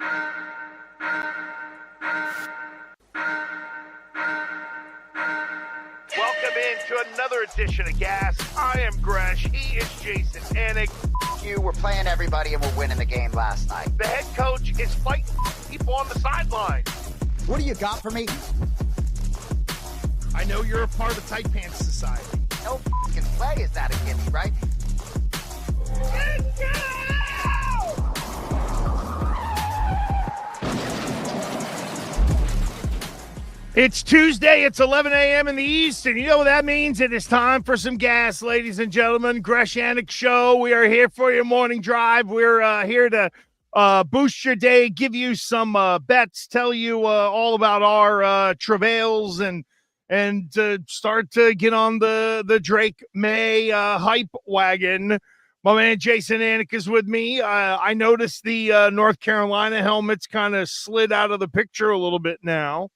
Welcome into another edition of Gas. I am Gresh. He is Jason Anik. You were playing everybody and we're winning the game last night. The head coach is fighting people on the sideline. What do you got for me? I know you're a part of Tight Pants Society. No f***ing way is that a gimme, right? It's Tuesday, it's 11 a.m. in the East, and you know what that means? It is time for some gas, ladies and gentlemen. Gresh Anik Show. We are here for your morning drive. We're here to boost your day, give you some bets, tell you all about our travails, and start to get on the Drake Maye hype wagon. My man Jason Anik is with me. I noticed the North Carolina helmets kind of slid out of the picture a little bit now.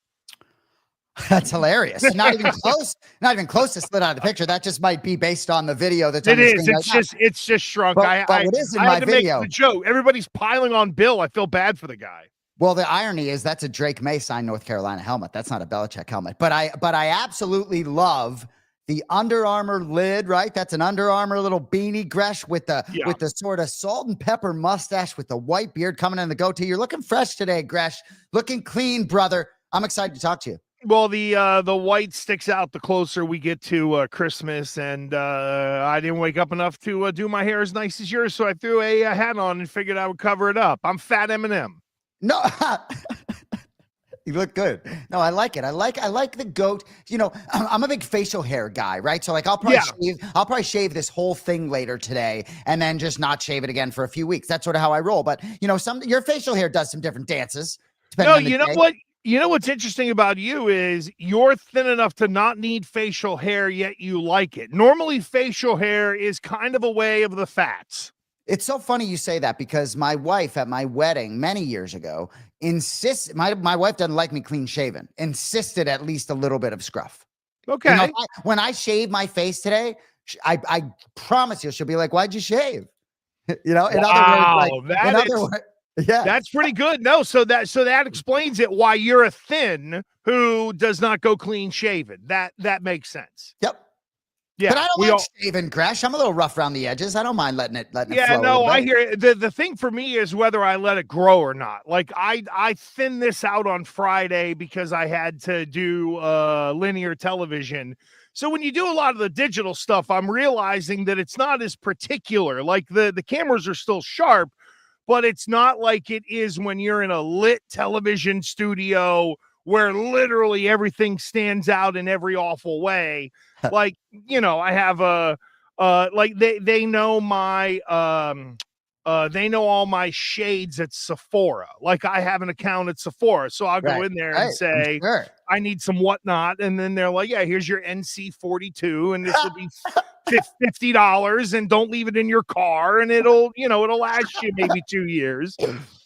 That's hilarious. Not even close. Not even close to slid out of the picture. That just might be based on the video that's on the screen. It's just shrunk. But what is in I my had to video? make the joke. Everybody's piling on Bill. I feel bad for the guy. Well, the irony is that's a Drake Maye signed North Carolina helmet. That's not a Belichick helmet. But I absolutely love the Under Armour lid, right? That's an Under Armour little beanie, Gresh, with the sort of salt and pepper mustache with the white beard coming in the goatee. You're looking fresh today, Gresh. Looking clean, brother. I'm excited to talk to you. Well, the white sticks out the closer we get to Christmas, and I didn't wake up enough to do my hair as nice as yours, so I threw a hat on and figured I would cover it up. I'm Fat Eminem. No, you look good. No, I like it. I like the goat. You know, I'm a big facial hair guy, right? So like, I'll probably shave this whole thing later today, and then just not shave it again for a few weeks. That's sort of how I roll. But you know, your facial hair does some different dances. No, you know what? You know what's interesting about you is you're thin enough to not need facial hair, yet you like it. Normally, facial hair is kind of a way of the fats. It's so funny you say that because my wife at my wedding many years ago my wife doesn't like me clean shaven, insisted at least a little bit of scruff. Okay. You know, when I shave my face today, I promise you, she'll be like, "Why'd you shave?" You know, in other words, yeah, that's pretty good. No, so that explains it. Why you're a thin who does not go clean shaven. That makes sense. Yep. Yeah, but I don't like shaving, Gresh. I'm a little rough around the edges. I don't mind letting it flow. No, I hear it. The thing for me is whether I let it grow or not. Like I thinned this out on Friday because I had to do linear television. So when you do a lot of the digital stuff, I'm realizing that it's not as particular. Like the cameras are still sharp, but it's not like it is when you're in a lit television studio where literally everything stands out in every awful way. Like, you know, I have like they know my they know all my shades at Sephora. Like I have an account at Sephora, so I'll go in there and say, I need some whatnot. And then they're like, yeah, here's your NC42 and this will be $50 and don't leave it in your car. And it'll last you maybe 2 years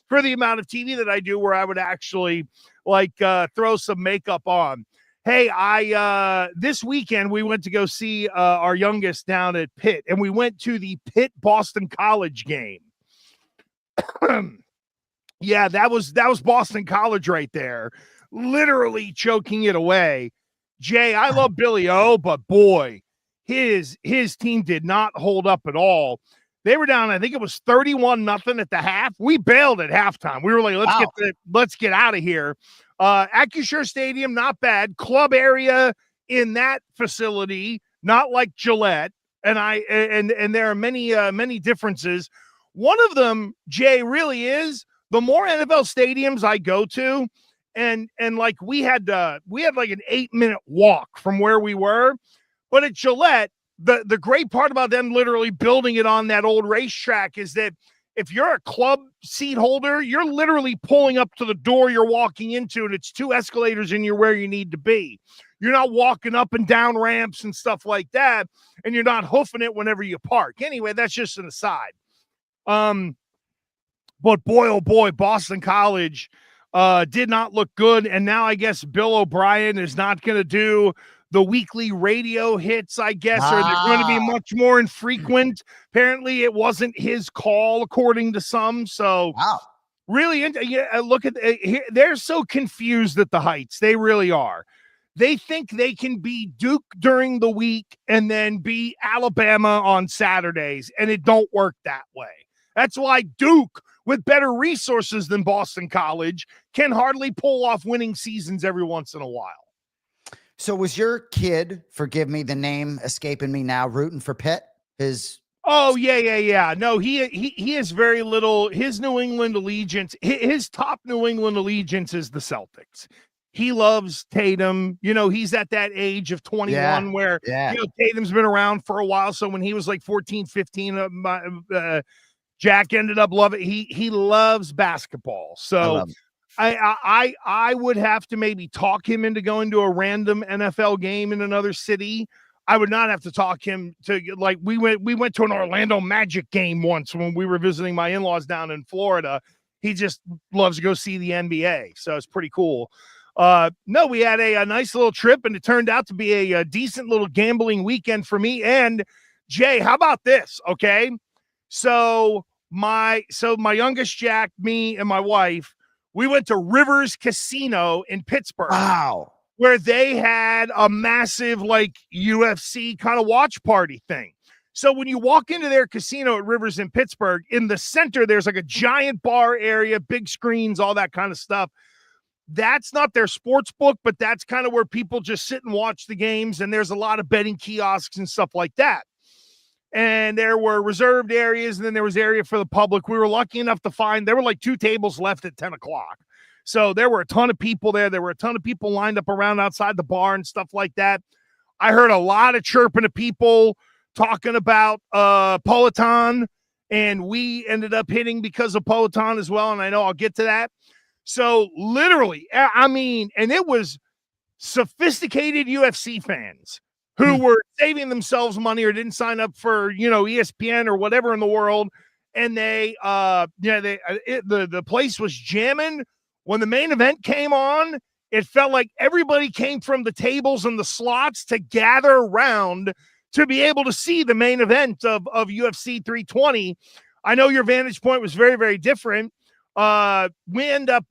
for the amount of TV that I do where I would actually like throw some makeup on. Hey, this weekend we went to go see our youngest down at Pitt, and we went to the Pitt Boston College game. Yeah, that was Boston College right there, literally choking it away. Jay, I love Billy O, but boy, his team did not hold up at all. They were down, I think it was 31-0 at the half. We bailed at halftime. We were like, let's get out of here. Acrisure Stadium, not bad. Club area in that facility, not like Gillette. And there are many differences. One of them, Jay, really is the more NFL stadiums I go to, and like we had like an 8-minute walk from where we were, but at Gillette, the great part about them literally building it on that old racetrack is that if you're a club seat holder, you're literally pulling up to the door you're walking into, and it's 2 escalators and you're where you need to be. You're not walking up and down ramps and stuff like that, and you're not hoofing it whenever you park. Anyway, that's just an aside. But boy, oh boy, Boston College did not look good, and now I guess Bill O'Brien is not going to do the weekly radio hits, I guess, or they're going to be much more infrequent. Apparently, it wasn't his call, according to some. So, Really, look at they're so confused at the heights. They really are. They think they can be Duke during the week and then be Alabama on Saturdays, and it don't work that way. That's why Duke, with better resources than Boston College, can hardly pull off winning seasons every once in a while. So was your kid, forgive me, the name escaping me now, rooting for Pitt? Oh, yeah. No, he has very little. His New England allegiance, his top New England allegiance is the Celtics. He loves Tatum. He's at that age of 21 where Tatum's been around for a while. So when he was like 14, 15, Jack ended up loving it. He loves basketball. So I would have to maybe talk him into going to a random NFL game in another city. I would not have to talk him to, like, we went to an Orlando Magic game once when we were visiting my in-laws down in Florida. He just loves to go see the NBA. So it's pretty cool. No, we had a nice little trip, and it turned out to be a decent little gambling weekend for me. And Jay, how about this? Okay. So my youngest Jack, me, and my wife, we went to Rivers Casino in Pittsburgh. Wow. Where they had a massive, like, UFC kind of watch party thing. So when you walk into their casino at Rivers in Pittsburgh, in the center, there's like a giant bar area, big screens, all that kind of stuff. That's not their sports book, but that's kind of where people just sit and watch the games. And there's a lot of betting kiosks and stuff like that. And there were reserved areas, and then there was area for the public. We were lucky enough to find, there were like 2 tables left at 10 o'clock. So there were a ton of people there. There were a ton of people lined up around outside the bar and stuff like that. I heard a lot of chirping of people talking about Peloton, and we ended up hitting because of Peloton as well, and I know I'll get to that. So literally, I mean, and it was sophisticated UFC fans who were saving themselves money or didn't sign up for, ESPN or whatever in the world, and the place was jamming. When the main event came on, it felt like everybody came from the tables and the slots to gather around to be able to see the main event of UFC 320. I know your vantage point was very, very different. We end up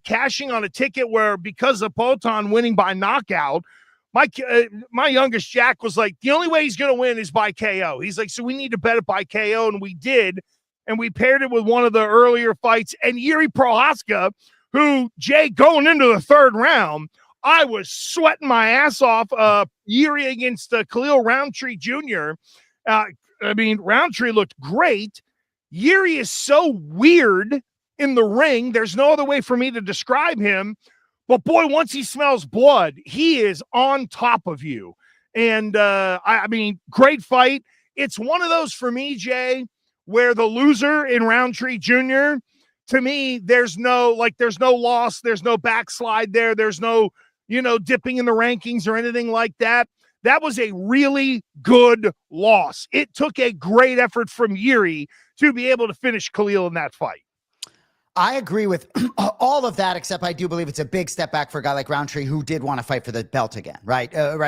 cashing on a ticket where, because of Peloton winning by knockout, my youngest Jack was like, the only way he's going to win is by KO. He's like, so we need to bet it by KO, and we did. And we paired it with one of the earlier fights. And Yuri Prohaska, who, Jay, going into the 3rd round, I was sweating my ass off. Yuri against Khalil Roundtree Jr. Roundtree looked great. Yuri is so weird in the ring. There's no other way for me to describe him. But, boy, once he smells blood, he is on top of you. And, great fight. It's one of those for me, Jay, where the loser in Roundtree Jr., to me, there's no loss, there's no backslide there, there's no, dipping in the rankings or anything like that. That was a really good loss. It took a great effort from Yuri to be able to finish Khalil in that fight. I agree with all of that, except I do believe it's a big step back for a guy like Roundtree, who did want to fight for the belt again, right? A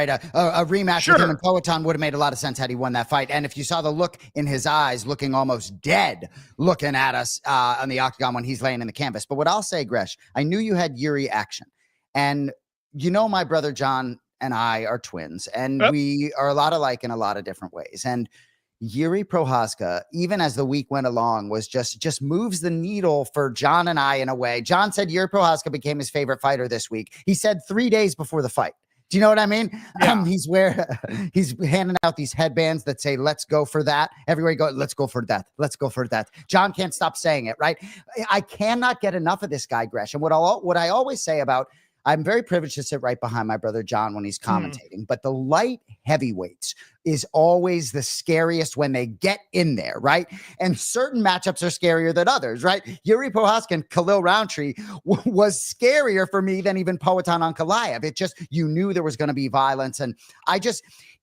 rematch with him and Peloton would have made a lot of sense had he won that fight. And if you saw the look in his eyes, looking almost dead, looking at us on the octagon when he's laying in the canvas. But what I'll say, Gresh, I knew you had Yuri action. And my brother John and I are twins, and we are a lot alike in a lot of different ways. And Yuri Prohaska, even as the week went along, was just moves the needle for John and I in a way. John said Yuri Prohaska became his favorite fighter this week. He said 3 days before the fight. Do you know what I mean? Yeah. He's handing out these headbands that say, let's go for that. Everywhere you go, let's go for that. Let's go for that. John can't stop saying it, right? I cannot get enough of this guy, Gresh. And what I always say about, I'm very privileged to sit right behind my brother John when he's commentating, but the light heavyweights is always the scariest when they get in there, right? And certain matchups are scarier than others, right? Yuri Prohaska and Khalil Roundtree was scarier for me than even Peloton on Kalaev. It just, you knew there was going to be violence, and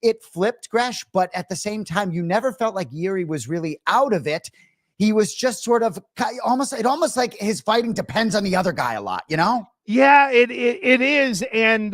it flipped, Gresh, but at the same time, you never felt like Yuri was really out of it. He was just sort of almost like his fighting depends on the other guy a lot, Yeah, it is. And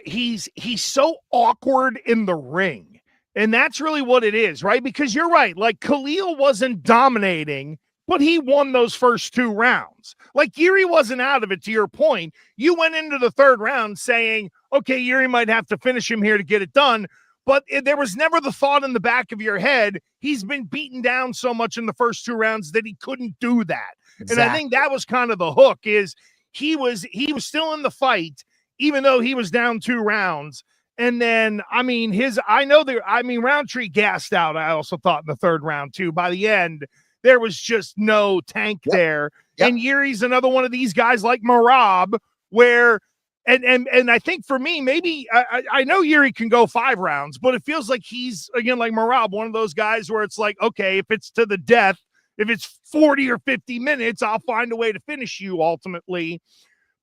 he's so awkward in the ring. And that's really what it is, right? Because you're right. Like, Khalil wasn't dominating but he won those first 2 rounds. Like, Yuri wasn't out of it, to your point. You went into the 3rd round saying, okay, Yuri might have to finish him here to get it done, but there was never the thought in the back of your head, he's been beaten down so much in the first 2 rounds that he couldn't do that. Exactly. And I think that was kind of the hook, is he was still in the fight, even though he was down 2 rounds. And then, I mean, Roundtree gassed out, I also thought, in the 3rd round, too. By the end, there was just no tank there. Yep. And Yuri's another one of these guys like Marab, where, and I think for me, maybe, I know Yuri can go 5 rounds, but it feels like he's, again, like Marab, one of those guys where it's like, okay, if it's to the death, if it's 40 or 50 minutes, I'll find a way to finish you ultimately.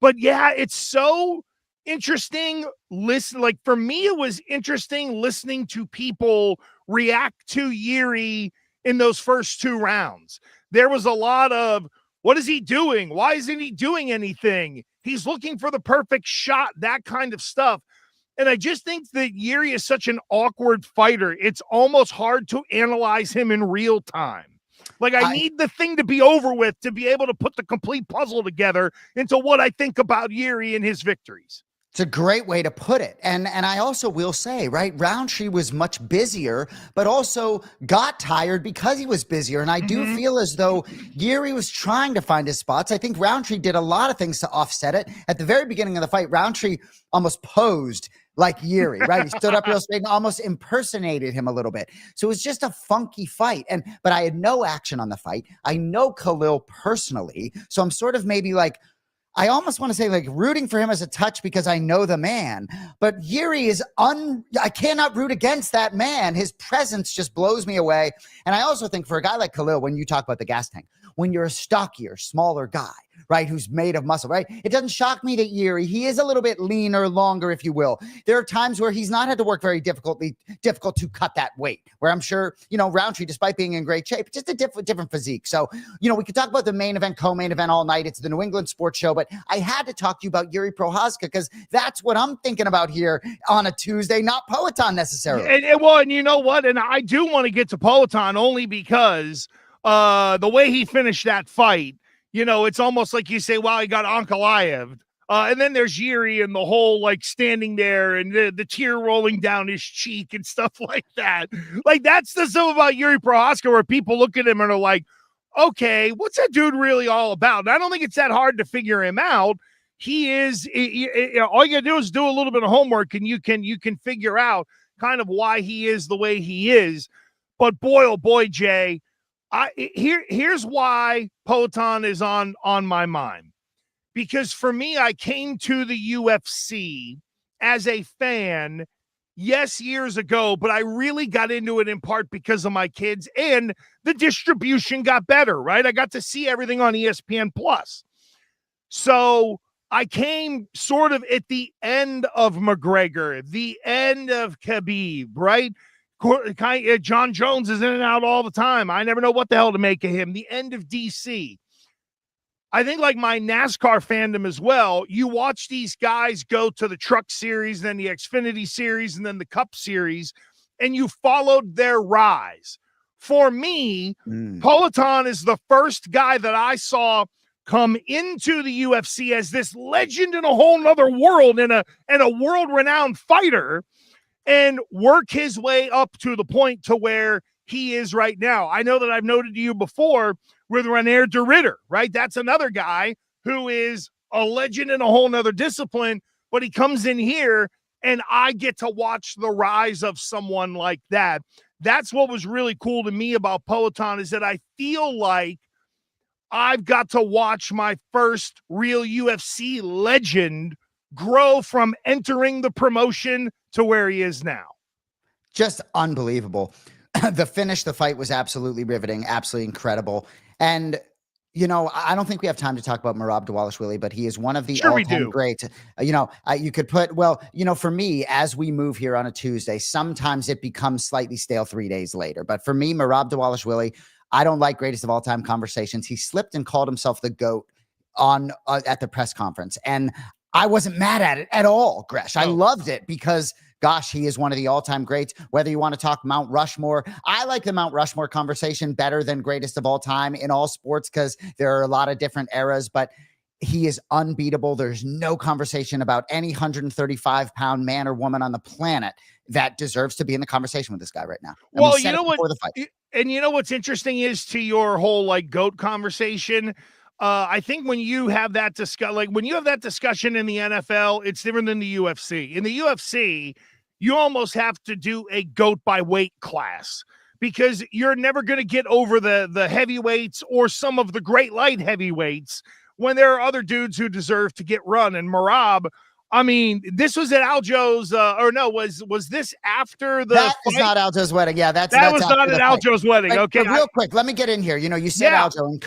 But yeah, it's so interesting. Like, for me, it was interesting listening to people react to Yuri in those first 2 rounds. There was a lot of, what is he doing? Why isn't he doing anything? He's looking for the perfect shot, that kind of stuff. And I just think that Yuri is such an awkward fighter. It's almost hard to analyze him in real time. Like, I need the thing to be over with to be able to put the complete puzzle together into what I think about Yuri and his victories. It's a great way to put it. And I also will say, right, Roundtree was much busier, but also got tired because he was busier. And I do feel as though Yuri was trying to find his spots. I think Roundtree did a lot of things to offset it. At the very beginning of the fight, Roundtree almost posed like Yuri, right? He stood up real straight and almost impersonated him a little bit. So it was just a funky fight. But I had no action on the fight. I know Khalil personally. So I'm sort of maybe like, I almost want to say like rooting for him as a touch because I know the man, but Yuri is I cannot root against that man. His presence just blows me away. And I also think for a guy like Khalil, when you talk about the gas tank, when you're a stockier, smaller guy, right, who's made of muscle, right? It doesn't shock me that Yuri, he is a little bit leaner, longer, if you will. There are times where he's not had to work very difficult to cut that weight, where I'm sure, Roundtree, despite being in great shape, just a different physique. So, we could talk about the main event, co-main event all night. It's the New England Sports Show, but I had to talk to you about Yuri Prochazka because that's what I'm thinking about here on a Tuesday, not Peloton necessarily. And you know what? And I do want to get to Peloton only because the way he finished that fight, it's almost like you say, wow, he got Ankalaev. And then there's Yuri and the whole, like, standing there and the tear rolling down his cheek and stuff like that. Like, that's the stuff about Yuri Prochazka where people look at him and are like, okay, what's that dude really all about? And I don't think it's that hard to figure him out. He is, all you gotta do is do a little bit of homework and you can figure out kind of why he is the way he is. But boy, oh boy, Jay, here's why Peloton is on my mind. Because for me, I came to the UFC as a fan, yes, years ago, but I really got into it in part because of my kids and the distribution got better, right? I got to see everything on ESPN Plus. So I came sort of at the end of McGregor, the end of Khabib, right? John Jones is in and out all the time. I never know what the hell to make of him. The end of DC. I think like my NASCAR fandom as well, you watch these guys go to the Truck Series, then the Xfinity Series, and then the Cup Series, and you followed their rise. For me, Peloton is the first guy that I saw come into the UFC as this legend in a whole nother world and a world-renowned fighter and work his way up to the point to where he is right now. I know that I've noted to you before with Reinier de Ridder, right? That's another guy who is a legend in a whole nother discipline, but he comes in here and I get to watch the rise of someone like that. That's what was really cool to me about Peloton is that I feel like I've got to watch my first real UFC legend grow from entering the promotion to where he is now. Just unbelievable. The finish, the fight was absolutely riveting, absolutely incredible. And, I don't think we have time to talk about Merab Dvalishvili, but he is one of the all-time greats. You could put, for me, as we move here on a Tuesday, sometimes it becomes slightly stale 3 days later. But for me, Merab Dvalishvili, I don't like greatest of all time conversations. He slipped and called himself the GOAT at the press conference. And I wasn't mad at it at all, Gresh. I loved it because gosh, he is one of the all-time greats. Whether you want to talk Mount Rushmore, I like the Mount Rushmore conversation better than greatest of all time in all sports because there are a lot of different eras, but he is unbeatable. There's no conversation about any 135-pound man or woman on the planet that deserves to be in the conversation with this guy right now. And well, you know what? The fight. And you know what's interesting is to your whole like GOAT conversation. I think when you have that discussion in the NFL, it's different than the UFC. In the UFC, you almost have to do a GOAT by weight class because you're never going to get over the heavyweights or some of the great light heavyweights when there are other dudes who deserve to get run. And Merab, I mean, this was at Aljo's, was this after the That fight? Is not Aljo's wedding. Yeah, that was not at Aljo's wedding. Okay. But real quick, let me get in here. You know, you said Aljo, and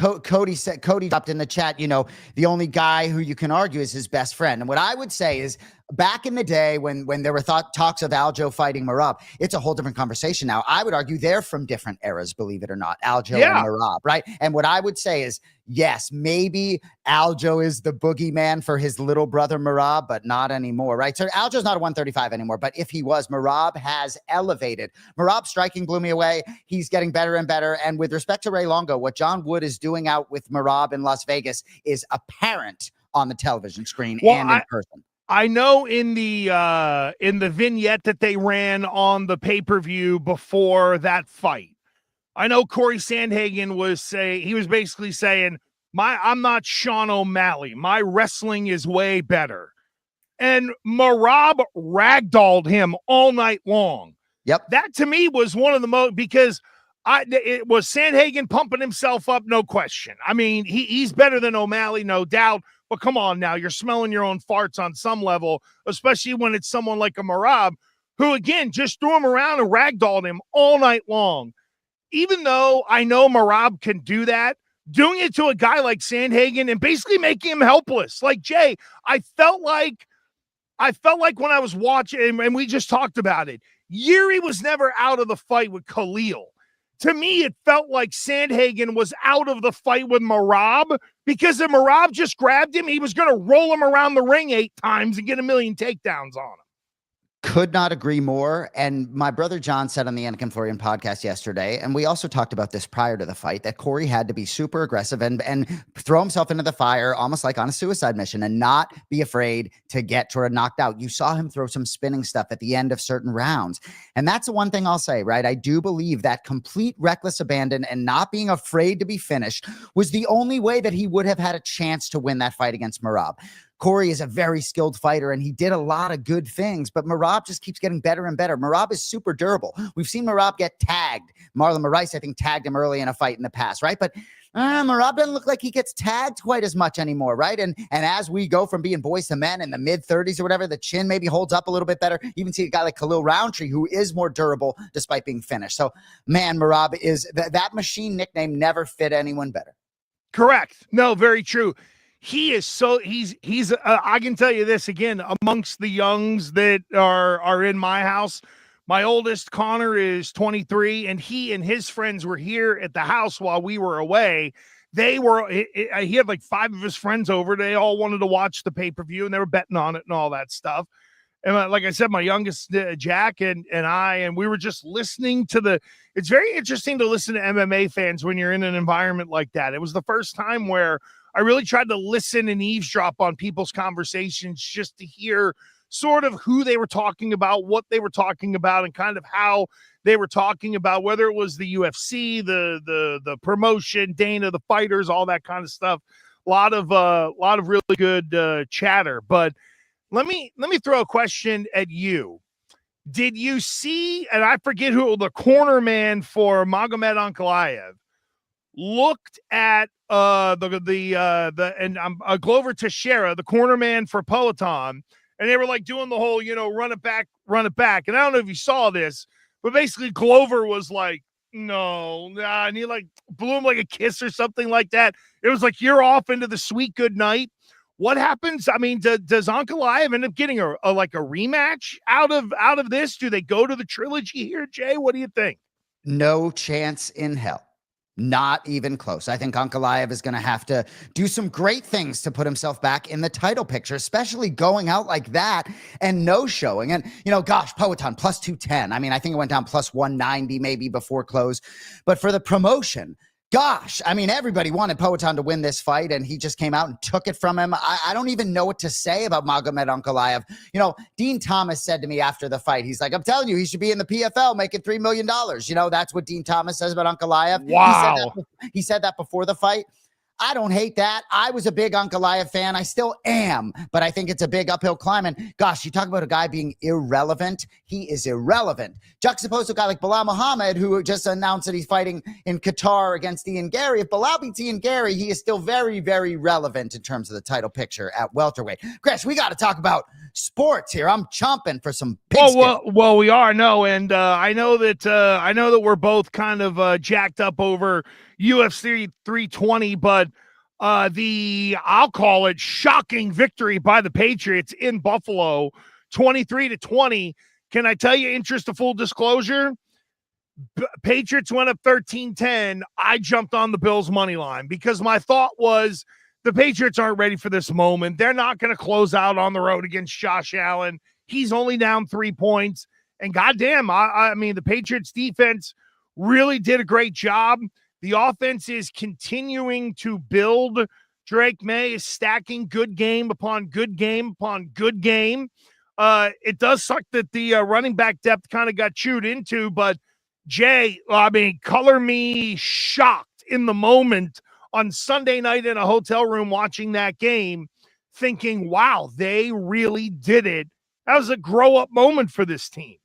Cody dropped in the chat, you know, the only guy who you can argue is his best friend. And what I would say is, back in the day when there were talks of Aljo fighting Merab, it's a whole different conversation now. I would argue they're from different eras, believe it or not, Aljo and Merab, right? And what I would say is, yes, maybe Aljo is the boogeyman for his little brother Merab, but not anymore, right? So Aljo's not a 135 anymore, but if he was, Merab has elevated. Merab's striking blew me away. He's getting better and better. And with respect to Ray Longo, what John Wood is doing out with Merab in Las Vegas is apparent on the television screen and in person. I know in the vignette that they ran on the pay-per-view before that fight, I know Corey Sandhagen was basically saying, I'm not Sean O'Malley. My wrestling is way better. And Merab ragdolled him all night long. Yep. That to me was one of the most, because it was Sandhagen pumping himself up, no question. I mean, he's better than O'Malley, no doubt. But come on now, you're smelling your own farts on some level, especially when it's someone like a Merab, who, again, just threw him around and ragdolled him all night long. Even though I know Merab can do that, doing it to a guy like Sandhagen and basically making him helpless. Like, Jay, I felt like when I was watching, and we just talked about it, Yuri was never out of the fight with Khalil. To me, it felt like Sandhagen was out of the fight with Merab, because if Merab just grabbed him, he was going to roll him around the ring 8 times and get 1,000,000 takedowns on him. Could not agree more. And my brother John said on the Anik and Florian podcast yesterday, and we also talked about this prior to the fight, that Corey had to be super aggressive and throw himself into the fire almost like on a suicide mission and not be afraid to get sort of knocked out. You saw him throw some spinning stuff at the end of certain rounds. And that's the one thing I'll say, right? I do believe that complete reckless abandon and not being afraid to be finished was the only way that he would have had a chance to win that fight against Merab. Corey is a very skilled fighter, and he did a lot of good things, but Merab just keeps getting better and better. Merab is super durable. We've seen Merab get tagged. Marlon Moraes, I think, tagged him early in a fight in the past, right? But Merab doesn't look like he gets tagged quite as much anymore, right? And as we go from being boys to men in the mid-30s or whatever, the chin maybe holds up a little bit better. Even see a guy like Khalil Roundtree, who is more durable despite being finished. So, man, Merab is that machine nickname never fit anyone better. Correct. No, very true. He is so he's I can tell you this again, amongst the youngs that are in my house, my oldest Connor is 23, and he and his friends were here at the house while we were away. He had like 5 of his friends over. They all wanted to watch the pay-per-view, and they were betting on it and all that stuff. And like I said, my youngest Jack and we were just listening to it's very interesting to listen to MMA fans when you're in an environment like that. It was the first time where I really tried to listen and eavesdrop on people's conversations just to hear sort of who they were talking about, what they were talking about, and kind of how they were talking about, whether it was the UFC, the promotion, Dana, the fighters, all that kind of stuff. A lot of really good chatter. But let me throw a question at you. Did you see, and I forget who the corner man for Magomed Ankalaev looked at Glover Teixeira, the corner man for Peloton, and they were like doing the whole, run it back. And I don't know if you saw this, but basically Glover was like, no, nah, and he like blew him like a kiss or something like that. It was like, you're off into the sweet good night. What happens? I mean, does Ankalaev end up getting a rematch out of this? Do they go to the trilogy here, Jay? What do you think? No chance in hell. Not even close. I think Ankalaev is going to have to do some great things to put himself back in the title picture, especially going out like that and no showing. And, gosh, Powhatan plus 210. I mean, I think it went down plus 190 maybe before close. But for the promotion, gosh, I mean, everybody wanted Powhatan to win this fight, and he just came out and took it from him. I don't even know what to say about Magomed Ankalaev. Dean Thomas said to me after the fight, he's like, I'm telling you, he should be in the PFL making $3 million. That's what Dean Thomas says about Ankalaev. Wow. He said that before the fight. I don't hate that. I was a big Ankalaev fan. I still am, but I think it's a big uphill climb. And gosh, you talk about a guy being irrelevant. He is irrelevant. Juxtaposed to a guy like Bilal Muhammad, who just announced that he's fighting in Qatar against Ian Gary. If Bilal beats Ian Gary, he is still very, very relevant in terms of the title picture at welterweight. Gresh, we got to talk about sports here. I'm chomping for some pigskin. Well, we are. No, and I know that we're both kind of jacked up over UFC 320, but I'll call it shocking victory by the Patriots in Buffalo, 23-20. Can I tell you, interest of full disclosure? Patriots went up 13-10. I jumped on the Bills money line because my thought was the Patriots aren't ready for this moment. They're not going to close out on the road against Josh Allen. He's only down 3 points. And goddamn, I mean, the Patriots defense really did a great job. The offense is continuing to build. Drake Maye is stacking good game upon good game upon good game. It does suck that the running back depth kind of got chewed into, but Jay, I mean, color me shocked in the moment on Sunday night in a hotel room watching that game, thinking, wow, they really did it. That was a grow-up moment for this team.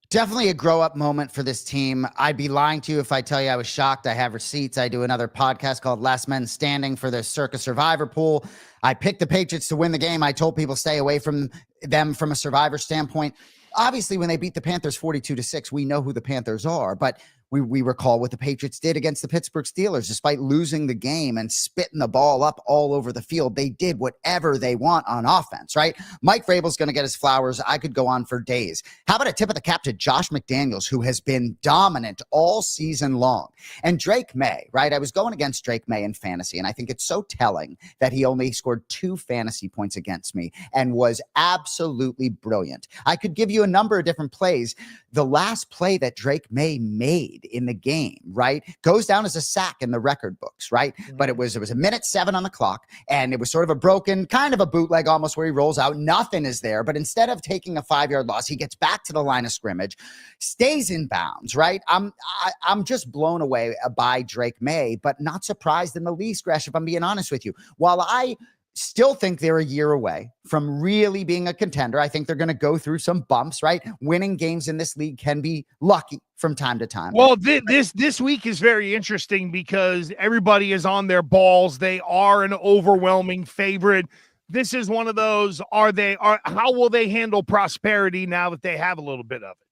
Definitely a grow-up moment for this team. I'd be lying to you if I tell you I was shocked. I have receipts. I do another podcast called Last Men Standing for the Circa Survivor Pool. I picked the Patriots to win the game. I told people stay away from them from a Survivor standpoint. Obviously, when they beat the Panthers 42-6, we know who the Panthers are, but we recall what the Patriots did against the Pittsburgh Steelers. Despite losing the game and spitting the ball up all over the field, they did whatever they want on offense, right? Mike Vrabel's going to get his flowers. I could go on for days. How about a tip of the cap to Josh McDaniels, who has been dominant all season long? And Drake Maye, right? I was going against Drake Maye in fantasy, and I think it's so telling that he only scored 2 fantasy points against me and was absolutely brilliant. I could give you a number of different plays. The last play that Drake Maye made in the game, right, goes down as a sack in the record books, right? Mm-hmm. But it was a minute 7 on the clock, and it was sort of a broken, kind of a bootleg almost, where he rolls out. Nothing is there, but instead of taking a 5-yard loss, he gets back to the line of scrimmage, stays in bounds, right? I'm just blown away by Drake Maye, but not surprised in the least, Gresh, if I'm being honest with you. While I still think they're a year away from really being a contender, I think they're going to go through some bumps, right? Winning games in this league can be lucky from time to time. Well, this week is very interesting because everybody is on their balls. They are an overwhelming favorite. This is one of those, how will they handle prosperity now that they have a little bit of it?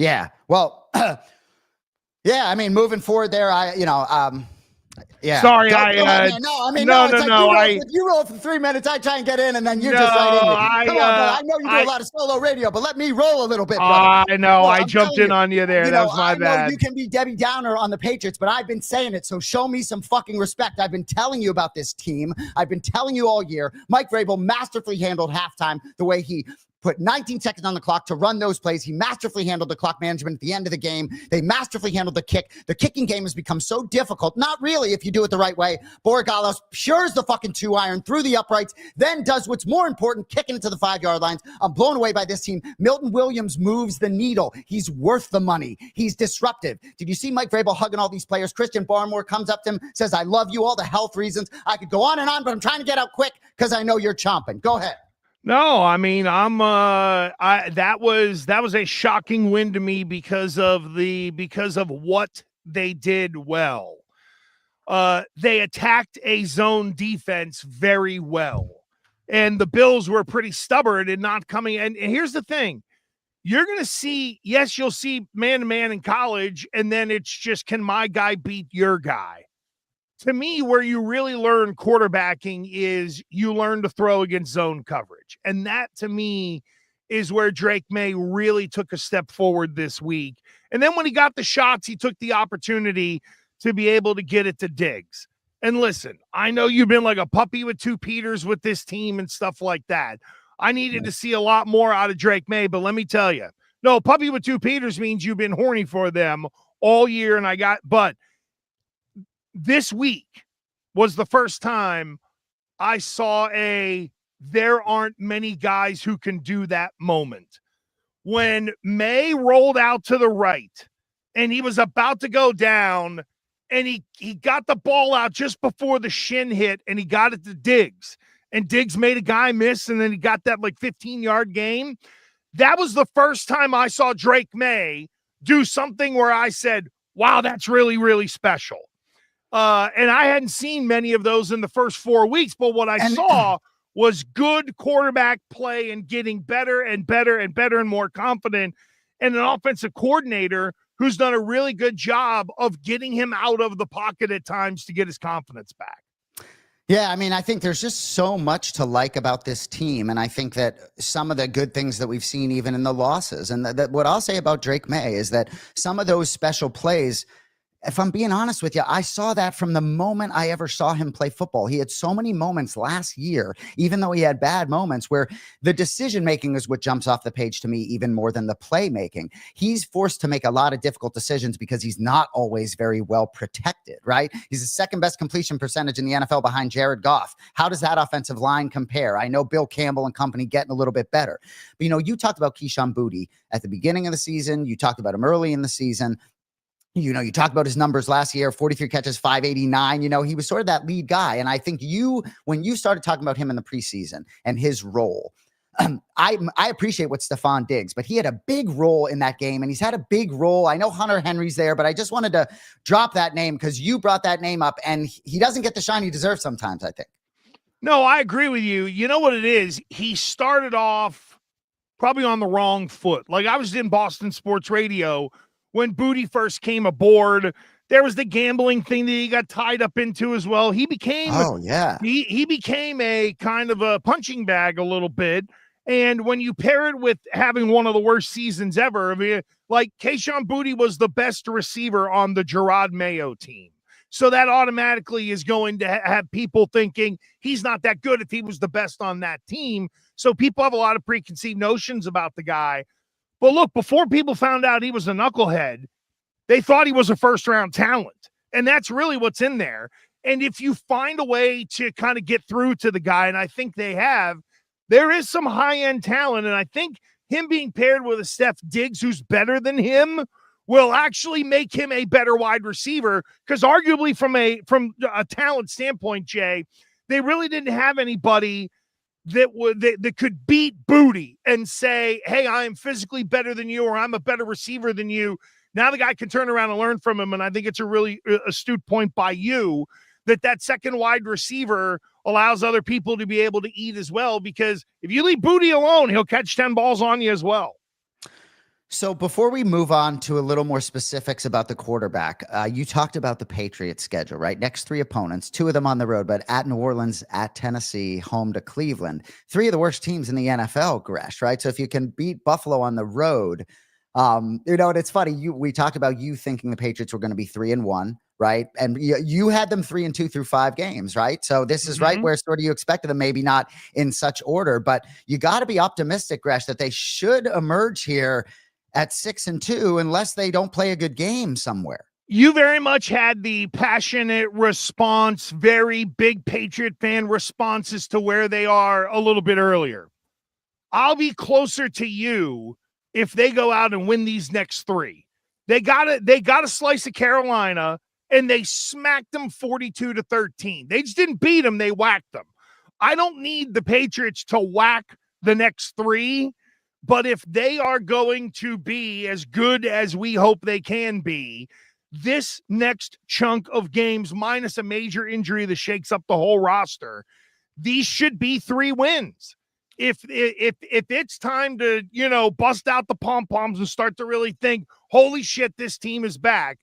Yeah. Well, yeah, I mean, moving forward there, yeah. Sorry, no. If you roll for 3 minutes, I try and get in, and then you're just right in. I know you do a lot of solo radio, but let me roll a little bit, brother. I know. I jumped in on you there. That was my bad. You can be Debbie Downer on the Patriots, but I've been saying it, so show me some fucking respect. I've been telling you about this team. I've been telling you all year. Mike Vrabel masterfully handled halftime the way he put 19 seconds on the clock to run those plays. He masterfully handled the clock management at the end of the game. They masterfully handled the kick. The kicking game has become so difficult. Not really if you do it the right way. Borigalos pures the fucking 2-iron through the uprights, then does what's more important, kicking it to the 5-yard lines. I'm blown away by this team. Milton Williams moves the needle. He's worth the money. He's disruptive. Did you see Mike Vrabel hugging all these players? Christian Barmore comes up to him, says, I love you, all the health reasons. I could go on and on, but I'm trying to get out quick because I know you're chomping. Go ahead. No, I mean, that was a shocking win to me because of what they did well. They attacked a zone defense very well, and the Bills were pretty stubborn and not coming. And here's the thing. You're going to see, yes, you'll see man-to-man in college, and then it's just, can my guy beat your guy? To me, where you really learn quarterbacking is you learn to throw against zone coverage. And that, to me, is where Drake Maye really took a step forward this week. And then when he got the shots, he took the opportunity to be able to get it to Diggs. And listen, I know you've been like a puppy with two Peters with this team and stuff like that. I needed to see a lot more out of Drake Maye, but let me tell you, no, puppy with two Peters means you've been horny for them all year. But this week was the first time I saw there aren't many guys who can do that moment. When May rolled out to the right and he was about to go down and he got the ball out just before the shin hit and he got it to Diggs. And Diggs made a guy miss and then he got that like 15-yard gain. That was the first time I saw Drake Maye do something where I said, wow, that's really, really special. And I hadn't seen many of those in the first 4 weeks, but what I saw was good quarterback play and getting better and better and better and more confident, and an offensive coordinator who's done a really good job of getting him out of the pocket at times to get his confidence back. Yeah, I mean, I think there's just so much to like about this team, and I think that some of the good things that we've seen even in the losses, and that what I'll say about Drake Maye is that some of those special plays, if I'm being honest with you, I saw that from the moment I ever saw him play football. He had so many moments last year, even though he had bad moments, where the decision-making is what jumps off the page to me even more than the playmaking. He's forced to make a lot of difficult decisions because he's not always very well protected, right? He's the second best completion percentage in the NFL behind Jared Goff. How does that offensive line compare? I know Bill Campbell and company getting a little bit better. But, you talked about Keyshawn Boutte at the beginning of the season. You talked about him early in the season. You talked about his numbers last year, 43 catches, 589. He was sort of that lead guy. And I think when you started talking about him in the preseason and his role, I appreciate what Stephon Diggs, but he had a big role in that game, and he's had a big role. I know Hunter Henry's there, but I just wanted to drop that name because you brought that name up, and he doesn't get the shine he deserves sometimes, I think. No, I agree with you. You know what it is? He started off probably on the wrong foot. Like, I was in Boston sports radio when Boutte first came aboard. There was the gambling thing that he got tied up into as well. He became, he became a kind of a punching bag a little bit. And when you pair it with having one of the worst seasons ever, I mean, like Keyshawn Boutte was the best receiver on the Gerard Mayo team. So that automatically is going to have people thinking he's not that good if he was the best on that team. So people have a lot of preconceived notions about the guy. But look, before people found out he was a knucklehead, they thought he was a first-round talent. And that's really what's in there. And if you find a way to kind of get through to the guy, and I think they have, there is some high-end talent. And I think him being paired with a Steph Diggs who's better than him will actually make him a better wide receiver. Because arguably from a talent standpoint, Jay, they really didn't have anybody that could beat Boutte and say, hey, I am physically better than you, or I'm a better receiver than you. Now the guy can turn around and learn from him. And I think it's a really astute point by you that second wide receiver allows other people to be able to eat as well, because if you leave Boutte alone, he'll catch 10 balls on you as well. So before we move on to a little more specifics about the quarterback, you talked about the Patriots schedule, right? Next three opponents, two of them on the road, but at New Orleans, at Tennessee, home to Cleveland. Three of the worst teams in the NFL, Gresh, right? So if you can beat Buffalo on the road, and it's funny. We talked about you thinking the Patriots were going to be 3-1, right? And you had them 3-2 through 5 games, right? So this is right where sort of you expected them, maybe not in such order, but you got to be optimistic, Gresh, that they should emerge here at 6-2 unless they don't play a good game somewhere. You very much had the passionate response, very big Patriot fan responses to where they are a little bit earlier. I'll be closer to you if they go out and win these next 3. They got a slice of Carolina, and they smacked them 42-13. They just didn't beat them. They whacked them. I don't need the Patriots to whack the next 3. But if they are going to be as good as we hope they can be, this next chunk of games, minus a major injury that shakes up the whole roster, these should be 3 wins. If it's time to, bust out the pom-poms and start to really think, holy shit, this team is back,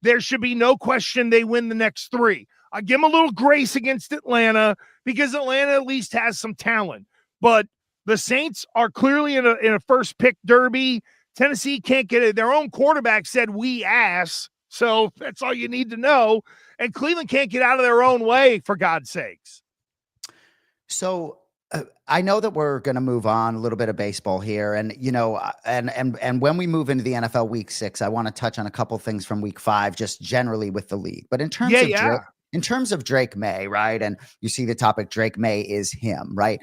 there should be no question they win the next 3. I give them a little grace against Atlanta because Atlanta at least has some talent. But The Saints are clearly in a first pick derby. Tennessee can't get it. Their own quarterback said we ass. So that's all you need to know. And Cleveland can't get out of their own way, for God's sakes. So I know that we're going to move on a little bit of baseball here. And, you know, and when we move into the NFL week 6, I want to touch on a couple things from week 5, just generally with the league. But in terms of Drake, in terms of Drake Maye, right? And you see the topic, Drake Maye is him, right?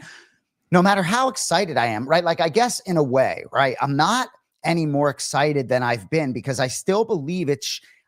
No matter how excited I am, right? Like, I guess in a way, right? I'm not any more excited than I've been because I still believe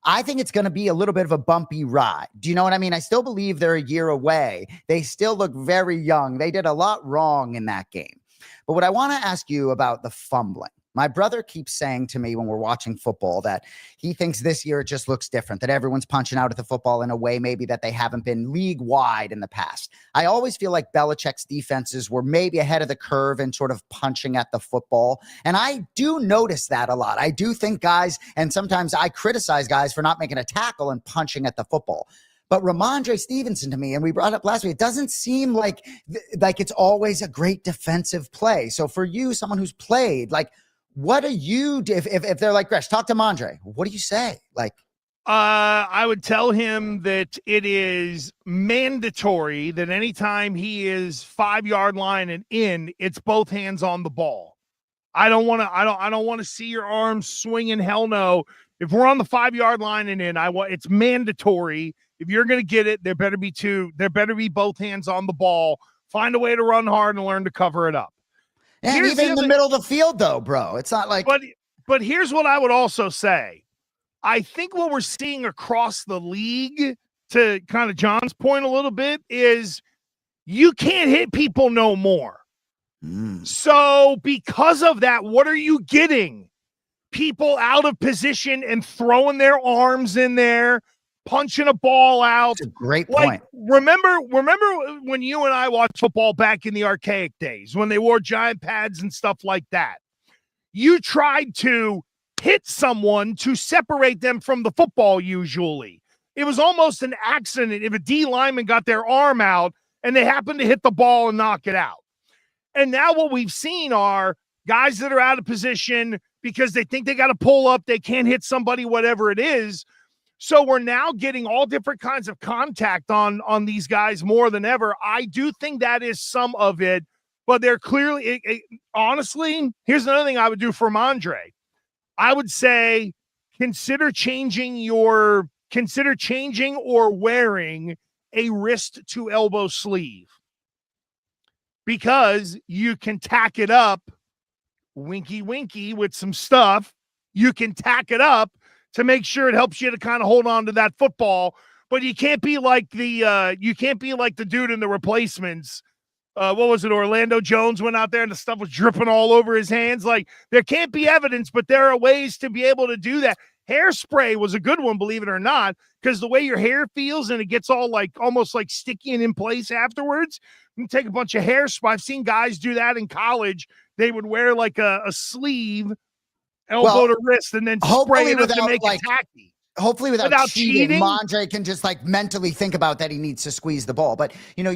I think it's going to be a little bit of a bumpy ride. Do you know what I mean? I still believe they're a year away. They still look very young. They did a lot wrong in that game. But what I want to ask you about the fumbling. My brother keeps saying to me when we're watching football that he thinks this year it just looks different, that everyone's punching out at the football in a way maybe that they haven't been league-wide in the past. I always feel like Belichick's defenses were maybe ahead of the curve in sort of punching at the football. And I do notice that a lot. I do think guys, and sometimes I criticize guys for not making a tackle and punching at the football. But Ramondre Stevenson to me, and we brought up last week, it doesn't seem like it's always a great defensive play. So for you, someone who's played, like, what do you do if they're like, Gresh, talk to Mondre? What do you say? Like, I would tell him that it is mandatory that anytime he is 5-yard line and in, it's both hands on the ball. I don't want to see your arms swinging. Hell no. If we're on the 5-yard line and in, it's mandatory. If you're going to get it, there better be both hands on the ball. Find a way to run hard and learn to cover it up. And even in the middle of the field, though, bro, it's not like. But here's what I would also say. I think what we're seeing across the league, to kind of John's point a little bit, is you can't hit people no more. So because of that, what are you getting? People out of position and throwing their arms in there, punching a ball out. That's a great point. Remember when you and I watched football back in the archaic days when they wore giant pads and stuff like that? You tried to hit someone to separate them from the football usually. It was almost an accident if a D lineman got their arm out and they happened to hit the ball and knock it out. And now what we've seen are guys that are out of position because they think they got to pull up, they can't hit somebody, whatever it is. So we're now getting all different kinds of contact on these guys more than ever. I do think that is some of it, but they're clearly, honestly, here's another thing I would do for Mondre. I would say consider changing or wearing a wrist to elbow sleeve, because you can tack it up, winky, winky, with some stuff. You can tack it up to make sure it helps you to kind of hold on to that football, but you can't be like the dude in The Replacements. What was it? Orlando Jones went out there and the stuff was dripping all over his hands. Like, there can't be evidence, but there are ways to be able to do that. Hairspray was a good one, believe it or not, because the way your hair feels and it gets all like almost like sticky and in place afterwards. You take a bunch of hairspray. I've seen guys do that in college. They would wear like a sleeve, elbow to wrist, and then spray it up to make it tacky. Hopefully without cheating, Mondre can just like mentally think about that he needs to squeeze the ball. But, you know,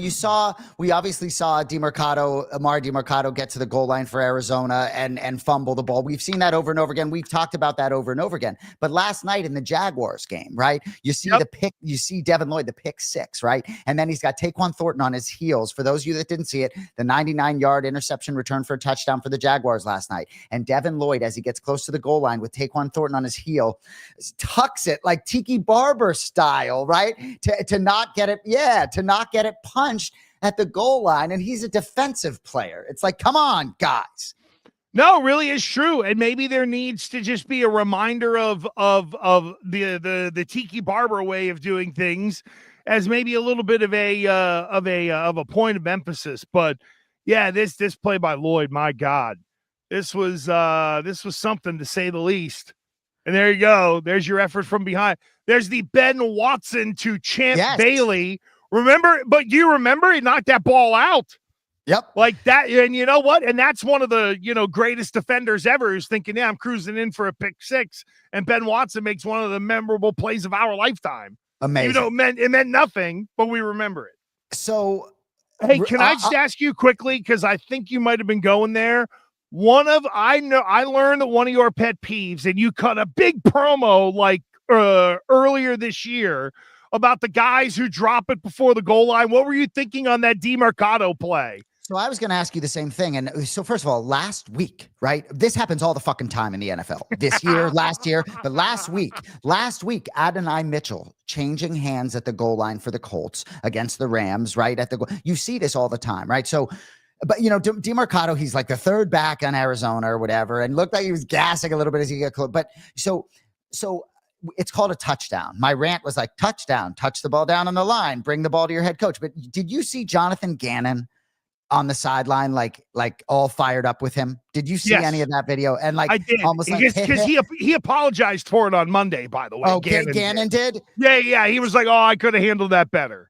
we obviously saw Amari DeMarcado get to the goal line for Arizona and fumble the ball. We've seen that over and over again. We've talked about that over and over again. But last night in the Jaguars game, right, you see the pick, you see Devin Lloyd, the pick 6, right? And then he's got Taquan Thornton on his heels. For those of you that didn't see it, the 99-yard interception return for a touchdown for the Jaguars last night. And Devin Lloyd, as he gets close to the goal line with Taquan Thornton on his heel, tucks it like Tiki Barber style, right? To not get it punched at the goal line. And he's a defensive player. It's like, come on, guys. No, it really is true. And maybe there needs to just be a reminder of the Tiki Barber way of doing things as maybe a little bit of a point of emphasis. But yeah, this play by Lloyd, my God, this was something, to say the least. And there you go. There's your effort from behind. There's the Ben Watson to Champ Bailey. Remember, but do you remember he knocked that ball out? Yep. Like that. And you know what? And that's one of the, greatest defenders ever, who's thinking, yeah, I'm cruising in for a pick 6. And Ben Watson makes one of the memorable plays of our lifetime. Amazing. It meant nothing, but we remember it. So Hey, can I just ask you quickly, because I think you might have been going there. I learned that one of your pet peeves, and you cut a big promo like earlier this year about the guys who drop it before the goal line. What were you thinking on that DeMarcado play? So I was going to ask you the same thing. And so first of all, last week, right? This happens all the fucking time in the NFL this year, last year, but last week, Adonai Mitchell changing hands at the goal line for the Colts against the Rams, right? At the goal. You see this all the time, right? So, but you know, DeMarcado, he's like the third back on Arizona or whatever, and looked like he was gassing a little bit as he got close. But so it's called a touchdown. My rant was like, touchdown, touch the ball down on the line, bring the ball to your head coach. But did you see Jonathan Gannon on the sideline, like all fired up with him? Did you see any of that video? And like, I did, almost like because he apologized for it on Monday, by the way. Oh, Gannon did? Yeah. He was like, oh, I could have handled that better.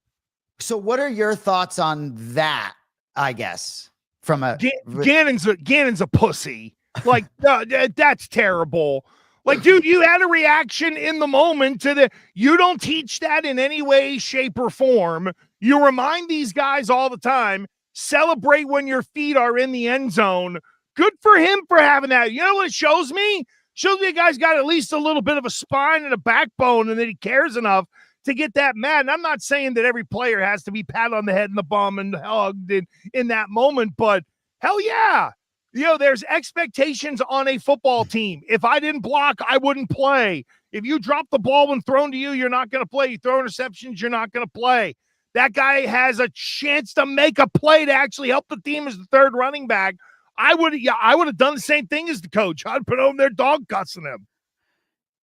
So what are your thoughts on that? I guess from a Gannon's a pussy. Like that's terrible. Like, dude, you had a reaction in the moment to you don't teach that in any way, shape, or form. You remind these guys all the time, celebrate when your feet are in the end zone. Good for him for having that. You know what it shows me? Shows me a guy's got at least a little bit of a spine and a backbone, and that he cares enough to get that mad. And I'm not saying that every player has to be pat on the head and the bum and hugged in that moment, but hell yeah. You know, there's expectations on a football team. If I didn't block, I wouldn't play. If you drop the ball when thrown to you, you're not going to play. You throw interceptions, you're not going to play. That guy has a chance to make a play to actually help the team as the third running back. I would have done the same thing as the coach. I'd put him there dog cussing him.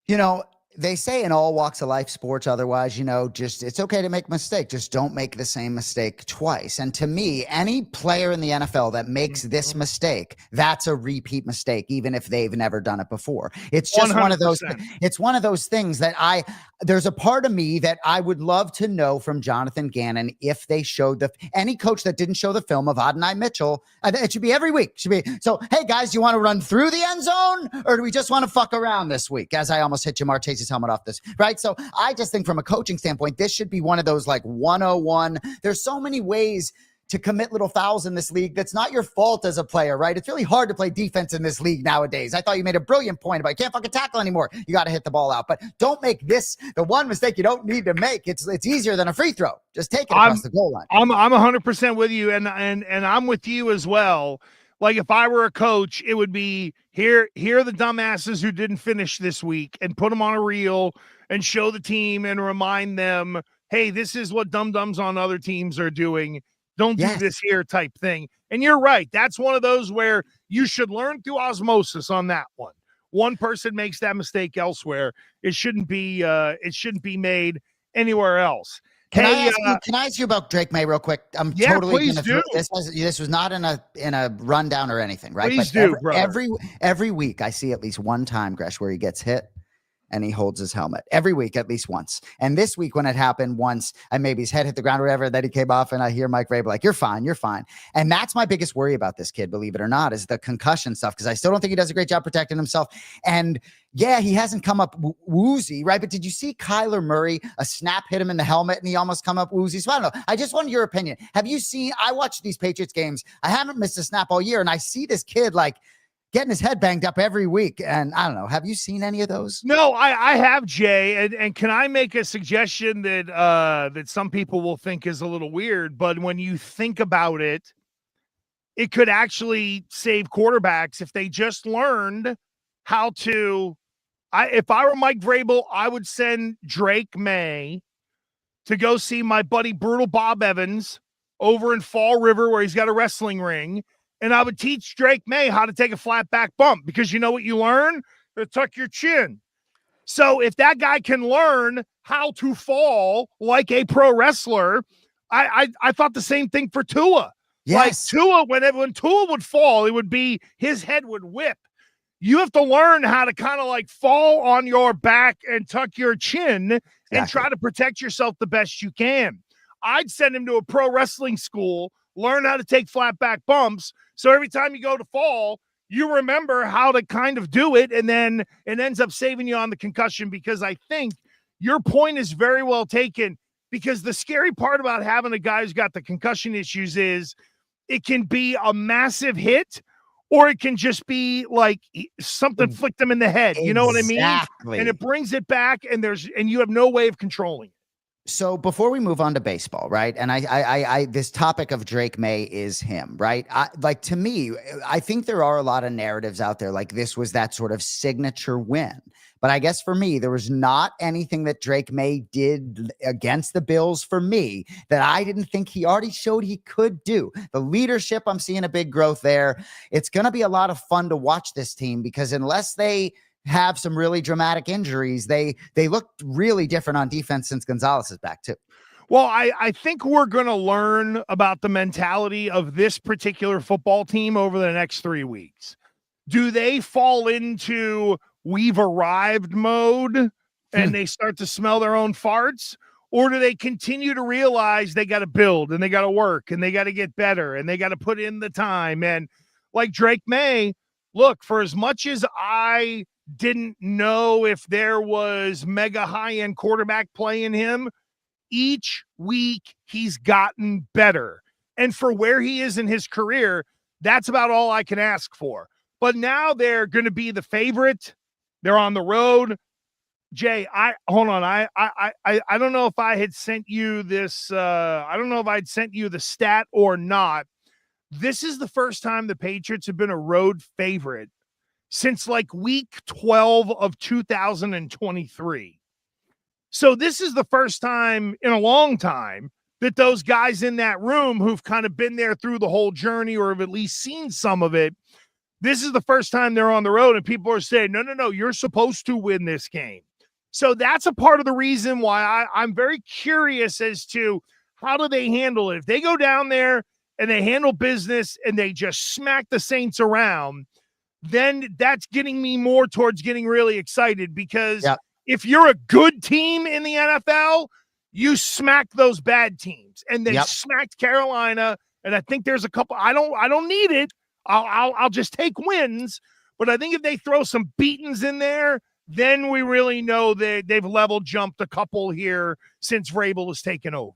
You know, they say in all walks of life, sports, otherwise, you know, just it's okay to make a mistake. Just don't make the same mistake twice. And to me, any player in the NFL that makes this mistake, that's a repeat mistake, even if they've never done it before. It's just 100%. one of those. It's one of those things that there's a part of me that I would love to know from Jonathan Gannon if they showed any coach that didn't show the film of Adonai Mitchell. It should be every week. Should be so. Hey guys, you want to run through the end zone, or do we just want to fuck around this week? As I almost hit Jamar Chase's helmet off this, right? So I just think from a coaching standpoint, this should be one of those like 101. There's so many ways to commit little fouls in this league. That's not your fault as a player, right? It's really hard to play defense in this league nowadays. I thought you made a brilliant point about you can't fucking tackle anymore. You got to hit the ball out, but don't make this the one mistake you don't need to make. It's easier than a free throw. Just take it across the goal line. I'm 100% with you, and I'm with you as well. Like if I were a coach, it would be here are the dumbasses who didn't finish this week, and put them on a reel and show the team and remind them, hey, this is what dum-dums on other teams are doing. Don't do this here type thing. And you're right. That's one of those where you should learn through osmosis on that one. One person makes that mistake elsewhere. It shouldn't be made anywhere else. Can I ask you about Drake Maye real quick? I'm totally going to this was not in a rundown or anything, right? Please do, every week I see at least one time, Gresh, where he gets hit and he holds his helmet every week, at least once. And this week when it happened once, and maybe his head hit the ground or whatever, that he came off, and I hear Mike Vrabel like, you're fine. And that's my biggest worry about this kid, believe it or not, is the concussion stuff. Cause I still don't think he does a great job protecting himself. And yeah, he hasn't come up woozy, right? But did you see Kyler Murray, a snap hit him in the helmet and he almost come up woozy? So I don't know. I just wanted your opinion. Have you seen, I watched these Patriots games. I haven't missed a snap all year. And I see this kid like getting his head banged up every week. And I don't know. Have you seen any of those? No, I have, Jay. And can I make a suggestion that some people will think is a little weird, but when you think about it, it could actually save quarterbacks if they just learned how to, if I were Mike Vrabel, I would send Drake Maye to go see my buddy Brutal Bob Evans over in Fall River where he's got a wrestling ring. And I would teach Drake Maye how to take a flat back bump, because you know what you learn? To tuck your chin. So if that guy can learn how to fall like a pro wrestler, I thought the same thing for Tua. Yes. Like Tua, when Tua would fall, it would be his head would whip. You have to learn how to kind of like fall on your back and tuck your chin and try to protect yourself the best you can. I'd send him to a pro wrestling school, learn how to take flat back bumps. So every time you go to fall, you remember how to kind of do it, and then it ends up saving you on the concussion, because I think your point is very well taken. because the scary part about having a guy who's got the concussion issues is it can be a massive hit, or it can just be like something flicked him in the head. You know what I mean? Exactly. And it brings it back, and you have no way of controlling it. So before we move on to baseball, right? And I this topic of Drake Maye is him, right? Like, to me, I think there are a lot of narratives out there like this was that sort of signature win. But I guess for me, there was not anything that Drake Maye did against the Bills for me that I didn't think he already showed he could do. The leadership, I'm seeing a big growth there. It's going to be a lot of fun to watch this team, because unless they have some really dramatic injuries, they looked really different on defense since Gonzalez is back too. Well, I think we're going to learn about the mentality of this particular football team over the next 3 weeks. Do they fall into we've arrived mode and they start to smell their own farts? Or do they continue to realize they got to build and they got to work and they got to get better and they got to put in the time? And like Drake Maye, look, for as much as I didn't know if there was mega high-end quarterback play in him, each week he's gotten better. And for where he is in his career, that's about all I can ask for. But now they're going to be the favorite. They're on the road. Jay, hold on. I don't know if I had sent you this. I don't know if I'd sent you the stat or not. This is the first time the Patriots have been a road favorite since like week 12 of 2023. So this is the first time in a long time that those guys in that room who've kind of been there through the whole journey or have at least seen some of it, this is the first time they're on the road and people are saying, no, you're supposed to win this game. So that's a part of the reason why I'm very curious as to how do they handle it. If they go down there and they handle business and they just smack the Saints around, then that's getting me more towards getting really excited, because if you're a good team in the NFL, you smack those bad teams, and they smacked Carolina. And I think there's a couple, I don't need it. I'll just take wins. But I think if they throw some beatings in there, then we really know that they've level jumped a couple here since Vrabel has taken over.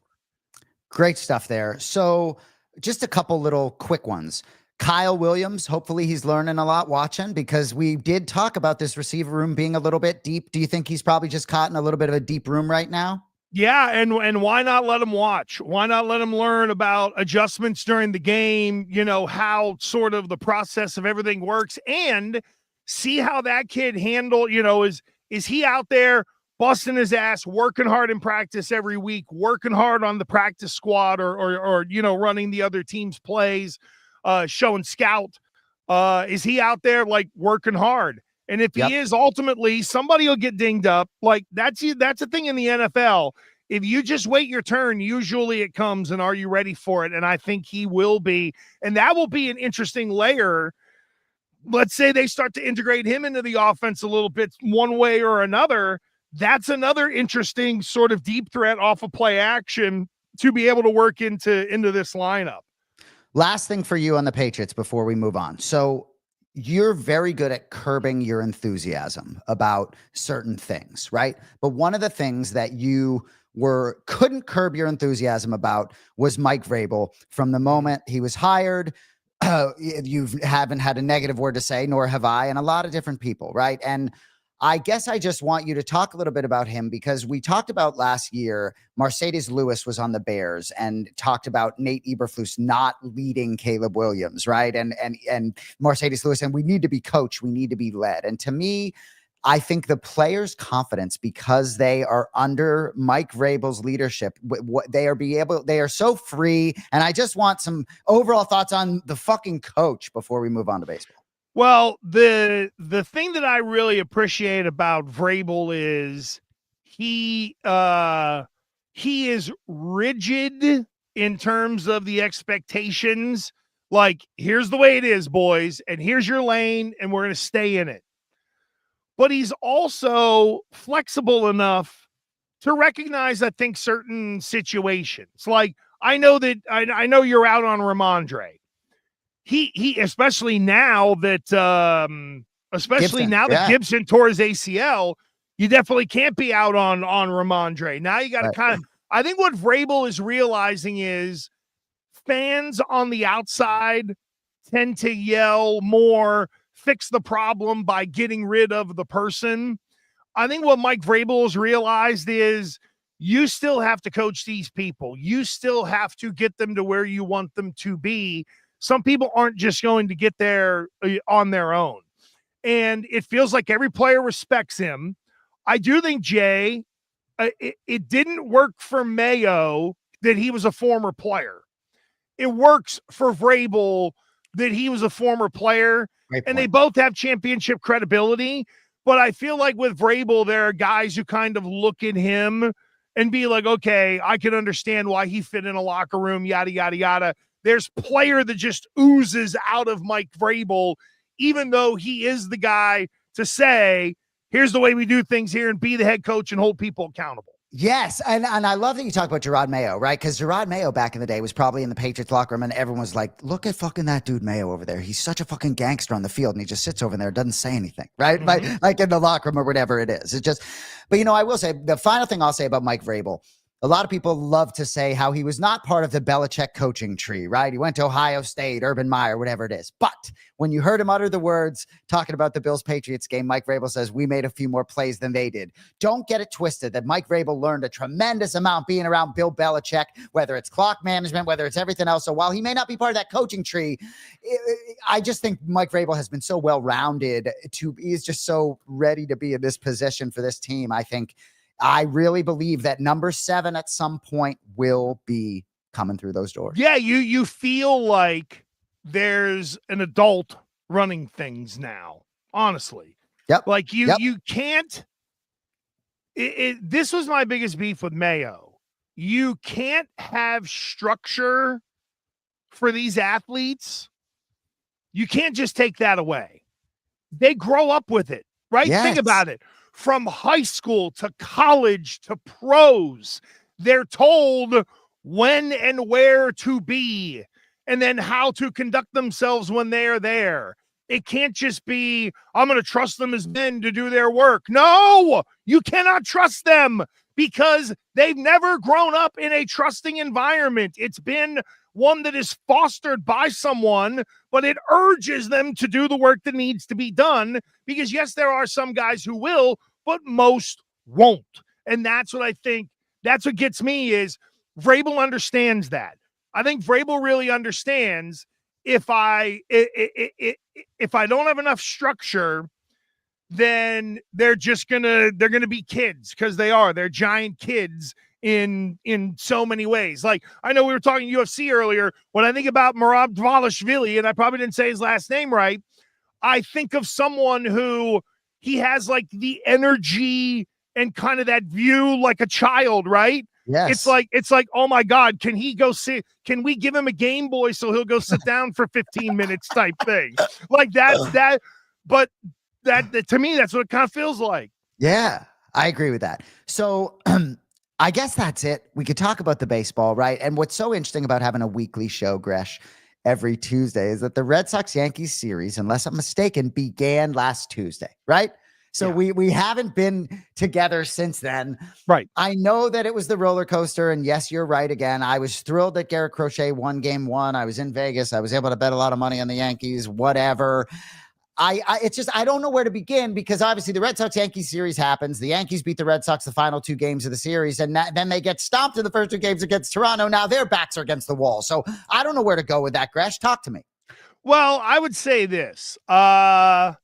Great stuff there. So just a couple little quick ones. Kyle Williams, hopefully he's learning a lot watching, because we did talk about this receiver room being a little bit deep. Do you think he's probably just caught in a little bit of a deep room right now? Yeah, and why not let him watch? Why not let him learn about adjustments during the game, how sort of the process of everything works, and see how that kid handle, is he out there busting his ass, working hard in practice every week, working hard on the practice squad or running the other team's plays, showing scout. Is he out there like working hard? And if he is, ultimately somebody will get dinged up. Like that's a thing in the NFL. If you just wait your turn, usually it comes. And are you ready for it? And I think he will be. And that will be an interesting layer. Let's say they start to integrate him into the offense a little bit one way or another. That's another interesting sort of deep threat off of play action to be able to work into this lineup. Last thing for you on the Patriots before we move on. So you're very good at curbing your enthusiasm about certain things, right? But one of the things that you couldn't curb your enthusiasm about was Mike Vrabel. From the moment he was hired, you haven't had a negative word to say, nor have I, and a lot of different people, right? And I guess I just want you to talk a little bit about him, because we talked about last year, Mercedes Lewis was on the Bears and talked about Nate Eberflus not leading Caleb Williams, right? And Mercedes Lewis, and we need to be coached, we need to be led. And to me, I think the players' confidence, because they are under Mike Vrabel's leadership, they are so free. And I just want some overall thoughts on the fucking coach before we move on to baseball. Well, the thing that I really appreciate about Vrabel is he is rigid in terms of the expectations. Like, here's the way it is, boys, and here's your lane, and we're going to stay in it. But he's also flexible enough to recognize, I think, certain situations. Like, I know you're out on Ramondre. He especially now that Gibson tore his ACL, you definitely can't be out on Ramondre. Now you got to kind of, I think what Vrabel is realizing is fans on the outside tend to yell more, fix the problem by getting rid of the person. I think what Mike Vrabel has realized is you still have to coach these people. You still have to get them to where you want them to be. Some people aren't just going to get there on their own. And it feels like every player respects him. I do think, Jay, it didn't work for Mayo that he was a former player. It works for Vrabel that he was a former player, and they both have championship credibility. But I feel like with Vrabel, there are guys who kind of look at him and be like, okay, I can understand why he fit in a locker room, yada, yada, yada. There's player that just oozes out of Mike Vrabel, even though he is the guy to say, here's the way we do things here and be the head coach and hold people accountable. Yes, and I love that you talk about Gerard Mayo, right? Because Gerard Mayo back in the day was probably in the Patriots locker room, and everyone was like, look at fucking that dude Mayo over there. He's such a fucking gangster on the field, and he just sits over there and doesn't say anything, right? Mm-hmm. Like in the locker room or whatever it is. It's just, but you know, I will say, the final thing I'll say about Mike Vrabel, a lot of people love to say how he was not part of the Belichick coaching tree, right? He went to Ohio State, Urban Meyer, whatever it is. But when you heard him utter the words talking about the Bills-Patriots game, Mike Vrabel says, we made a few more plays than they did. Don't get it twisted that Mike Vrabel learned a tremendous amount being around Bill Belichick, whether it's clock management, whether it's everything else. So while he may not be part of that coaching tree, I just think Mike Vrabel has been so well-rounded. He's just so ready to be in this position for this team. I really believe that number 7 at some point will be coming through those doors. Yeah, you feel like there's an adult running things now, honestly. Yep. Like you can't. This was my biggest beef with Mayo. You can't have structure for these athletes. You can't just take that away. They grow up with it, right? Yes. Think about it. From high school to college to pros, they're told when and where to be and then how to conduct themselves when they're there. It can't just be, I'm going to trust them as men to do their work. No, you cannot trust them because they've never grown up in a trusting environment. It's been one that is fostered by someone, but it urges them to do the work that needs to be done because, yes, there are some guys who will, but most won't. And that's what I think, that's what gets me is Vrabel understands that. I think Vrabel really understands if I don't have enough structure, then they're gonna be kids because they're giant kids in so many ways. Like, I know we were talking UFC earlier. When I think about Merab Dvalishvili, and I probably didn't say his last name right, I think of someone who he has like the energy and kind of that view like a child, right? Yes. It's like, oh my God, can we give him a Game Boy so he'll go sit down for 15 minutes type thing? Like but that to me, that's what it kind of feels like. Yeah, I agree with that. So I guess that's it. We could talk about the baseball, right? And what's so interesting about having a weekly show, Gresh, every Tuesday is that the Red Sox-Yankees series, unless I'm mistaken, began last Tuesday, right? So yeah. we haven't been together since then. Right. I know that it was the roller coaster, and yes, you're right again. I was thrilled that Garrett Crochet won game 1. I was in Vegas. I was able to bet a lot of money on the Yankees, whatever. It's just, I don't know where to begin because obviously the Red Sox-Yankees series happens. The Yankees beat the Red Sox the final 2 games of the series, and then they get stomped in the first 2 games against Toronto. Now their backs are against the wall. So I don't know where to go with that, Gresh. Talk to me. Well, I would say this. Let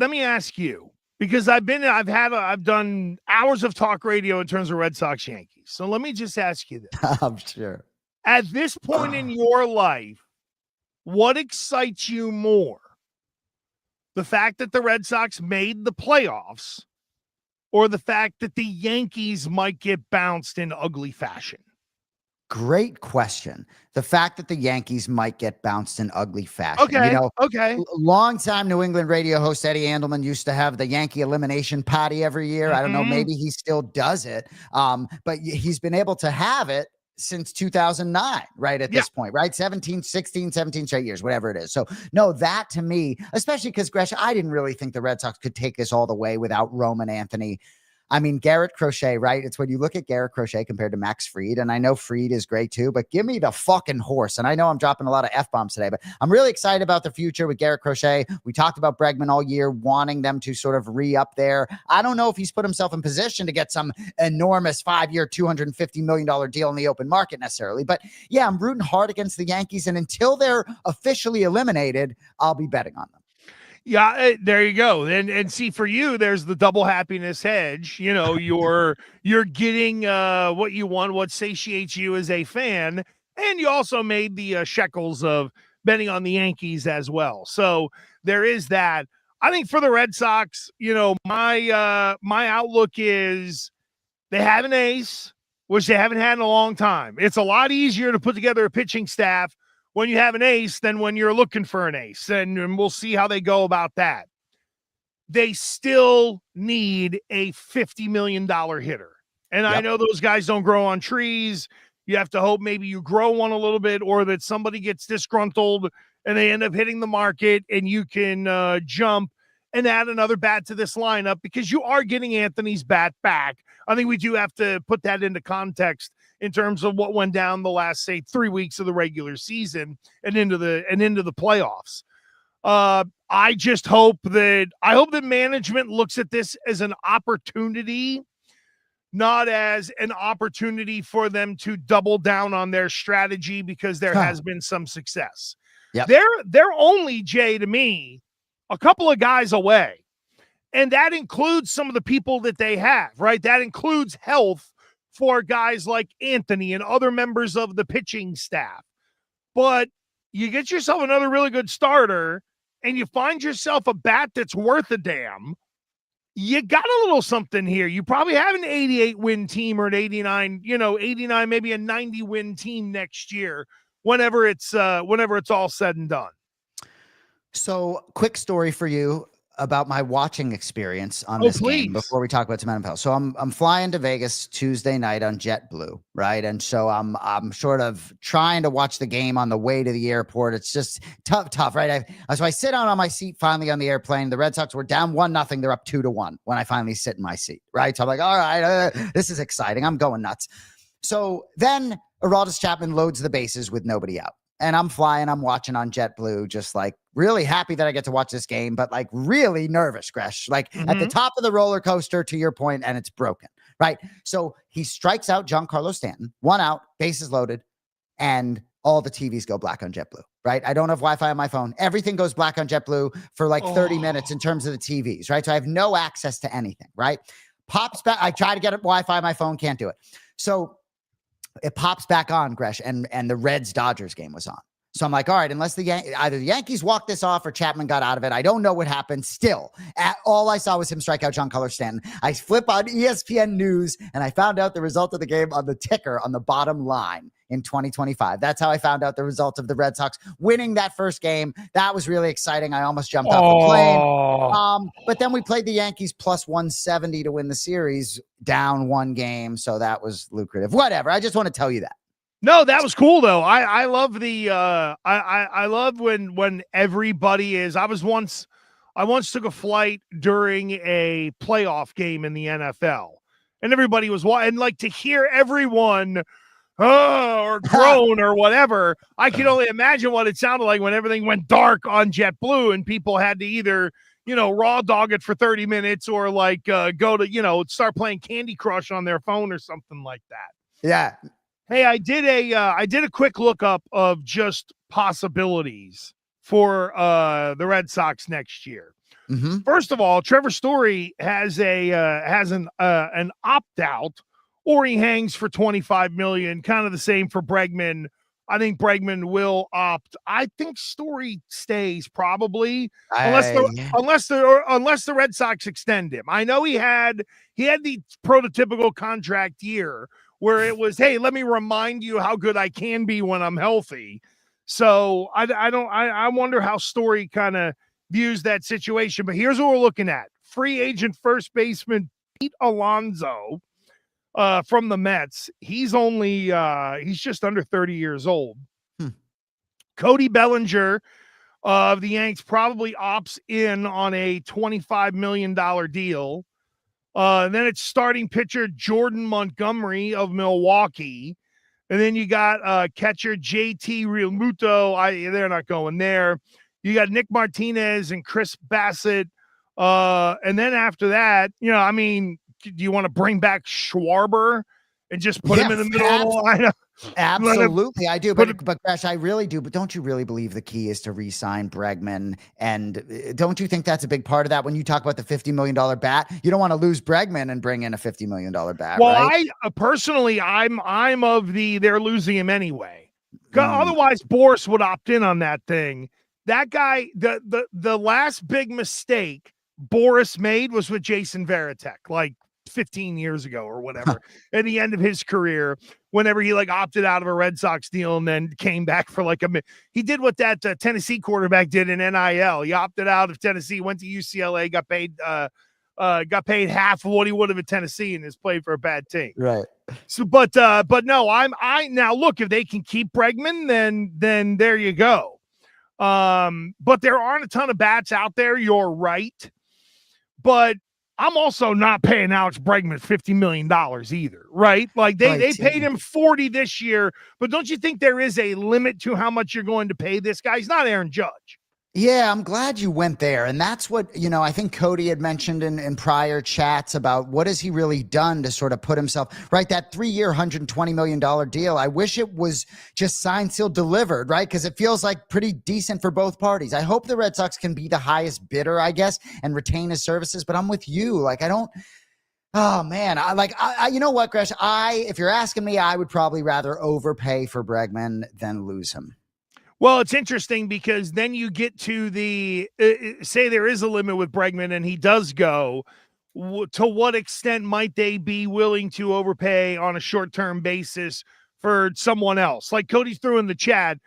me ask you, because I've done hours of talk radio in terms of Red Sox Yankees. So let me just ask you this. I'm sure. At this point in your life, what excites you more? The fact that the Red Sox made the playoffs or the fact that the Yankees might get bounced in ugly fashion? Great question. The fact that the Yankees might get bounced in ugly fashion. Okay. Okay. Longtime New England radio host Eddie Andelman used to have the Yankee elimination party every year. Mm-hmm. I don't know. Maybe he still does it. But he's been able to have it since 2009, right? At this point, right? 17 straight years, whatever it is. So no, that to me, especially because Gresh, I didn't really think the Red Sox could take this all the way without Roman Anthony. I mean, Garrett Crochet, right? It's when you look at Garrett Crochet compared to Max Fried, and I know Fried is great too, but give me the fucking horse. And I know I'm dropping a lot of F-bombs today, but I'm really excited about the future with Garrett Crochet. We talked about Bregman all year, wanting them to sort of re-up there. I don't know if he's put himself in position to get some enormous 5-year, $250 million deal in the open market necessarily. But yeah, I'm rooting hard against the Yankees, and until they're officially eliminated, I'll be betting on them. Yeah, there you go. And see, for you, there's the double happiness hedge. You know, you're getting what you want, what satiates you as a fan, and you also made the shekels of betting on the Yankees as well. So there is that. I think for the Red Sox, you know, my outlook is they have an ace, which they haven't had in a long time. It's a lot easier to put together a pitching staff when you have an ace than when you're looking for an ace. And we'll see how they go about that. They still need a $50 million hitter. And I know those guys don't grow on trees. You have to hope maybe you grow one a little bit, or that somebody gets disgruntled and they end up hitting the market and you can jump and add another bat to this lineup, because you are getting Anthony's bat back. I think we do have to put that into context in terms of what went down the last, say, 3 weeks of the regular season and into the playoffs. I just hope that management looks at this as an opportunity, not as an opportunity for them to double down on their strategy, because there has been some success. Yep. They're only, Jay, to me, a couple of guys away. And that includes some of the people that they have, right? That includes health for guys like Anthony and other members of the pitching staff. But you get yourself another really good starter and you find yourself a bat that's worth a damn. You got a little something here. You probably have an 88 win team or an 89, 89, maybe a 90 win team next year, whenever it's all said and done. So, quick story for you about my watching experience on this game before we talk about some NFL. So I'm flying to Vegas Tuesday night on JetBlue, right? And so I'm sort of trying to watch the game on the way to the airport. It's just tough, right? So I sit down on my seat finally on the airplane. The Red Sox were down 1-0. They're up 2-1 when I finally sit in my seat, right? So I'm like, all right, this is exciting. I'm going nuts. So then Aroldis Chapman loads the bases with nobody out. And I'm flying, I'm watching on JetBlue, just like really happy that I get to watch this game, but like really nervous, Gresh, like at the top of the roller coaster, to your point, and it's broken, right? So he strikes out Giancarlo Stanton, 1 out, bases loaded, and all the TVs go black on JetBlue, right? I don't have Wi-Fi on my phone. Everything goes black on JetBlue for like 30 minutes in terms of the TVs, right? So I have no access to anything, right? Pops back. I try to get Wi-Fi on my phone, can't do it. So it pops back on, Gresh, and the Reds-Dodgers game was on. So I'm like, all right, unless either the Yankees walked this off or Chapman got out of it. I don't know what happened. Still, all I saw was him strike out Giancarlo Stanton. I flip on ESPN News, and I found out the result of the game on the ticker on the bottom line in 2025. That's how I found out the result of the Red Sox winning that first game. That was really exciting. I almost jumped off the plane. But then we played the Yankees plus 170 to win the series, down 1 game. So that was lucrative. Whatever. I just want to tell you that. No, that was cool though. I love the I love when everybody is. I once took a flight during a playoff game in the NFL, and everybody was and like to hear everyone or groan or whatever. I can only imagine what it sounded like when everything went dark on JetBlue and people had to either raw dog it for 30 minutes or like go to start playing Candy Crush on their phone or something like that. Yeah. Hey, I did a quick lookup of just possibilities for the Red Sox next year. First of all, Trevor Story has an opt out, or he hangs for $25 million. Kind of the same for Bregman. I think Bregman will opt. I think Story stays probably, unless the Red Sox extend him. I know he had the prototypical contract year where it was, hey, let me remind you how good I can be when I'm healthy. So I wonder how Story kind of views that situation. But here's what we're looking at. Free agent first baseman Pete Alonso from the Mets. He's just under 30 years old. Cody Bellinger of the Yanks probably opts in on a $25 million deal. And then it's starting pitcher Jordan Montgomery of Milwaukee. And then you got catcher JT Realmuto. They're not going there. You got Nick Martinez and Chris Bassett. And then after that, you know, I mean, do you want to bring back Schwarber and just put him in the middle of the lineup? Absolutely, I do. But Gresh, I really do. But don't you really believe the key is to re-sign Bregman? And don't you think that's a big part of that? When you talk about the $50 million bat, you don't want to lose Bregman and bring in a $50 million bat. Well, right? I personally, I'm of the they're losing him anyway. Otherwise, Boris would opt in on that thing. That guy, the last big mistake Boris made was with Jason Varitek, like 15 years ago or whatever, at the end of his career, whenever he like opted out of a Red Sox deal and then came back for like he did what that Tennessee quarterback did in NIL. He opted out of Tennessee, went to UCLA, got paid half of what he would have at Tennessee and has played for a bad team. Right. So, but no, I now look, if they can keep Bregman, then there you go. But there aren't a ton of bats out there. You're right. But I'm also not paying Alex Bregman $50 million either, right? Like they paid him 40 this year, but don't you think there is a limit to how much you're going to pay this guy? He's not Aaron Judge. Yeah, I'm glad you went there. And that's what, you know, I think Cody had mentioned in prior chats about what has he really done to sort of put himself, right? That 3-year, $120 million deal. I wish it was just signed, sealed, delivered, right? Because it feels like pretty decent for both parties. I hope the Red Sox can be the highest bidder, I guess, and retain his services. But I'm with you. Like, I don't. Oh man, I you know what, Gresh? If you're asking me, I would probably rather overpay for Bregman than lose him. Well, it's interesting because then you get to the say there is a limit with Bregman and he does go. To what extent might they be willing to overpay on a short-term basis for someone else? Like Cody threw in the chat,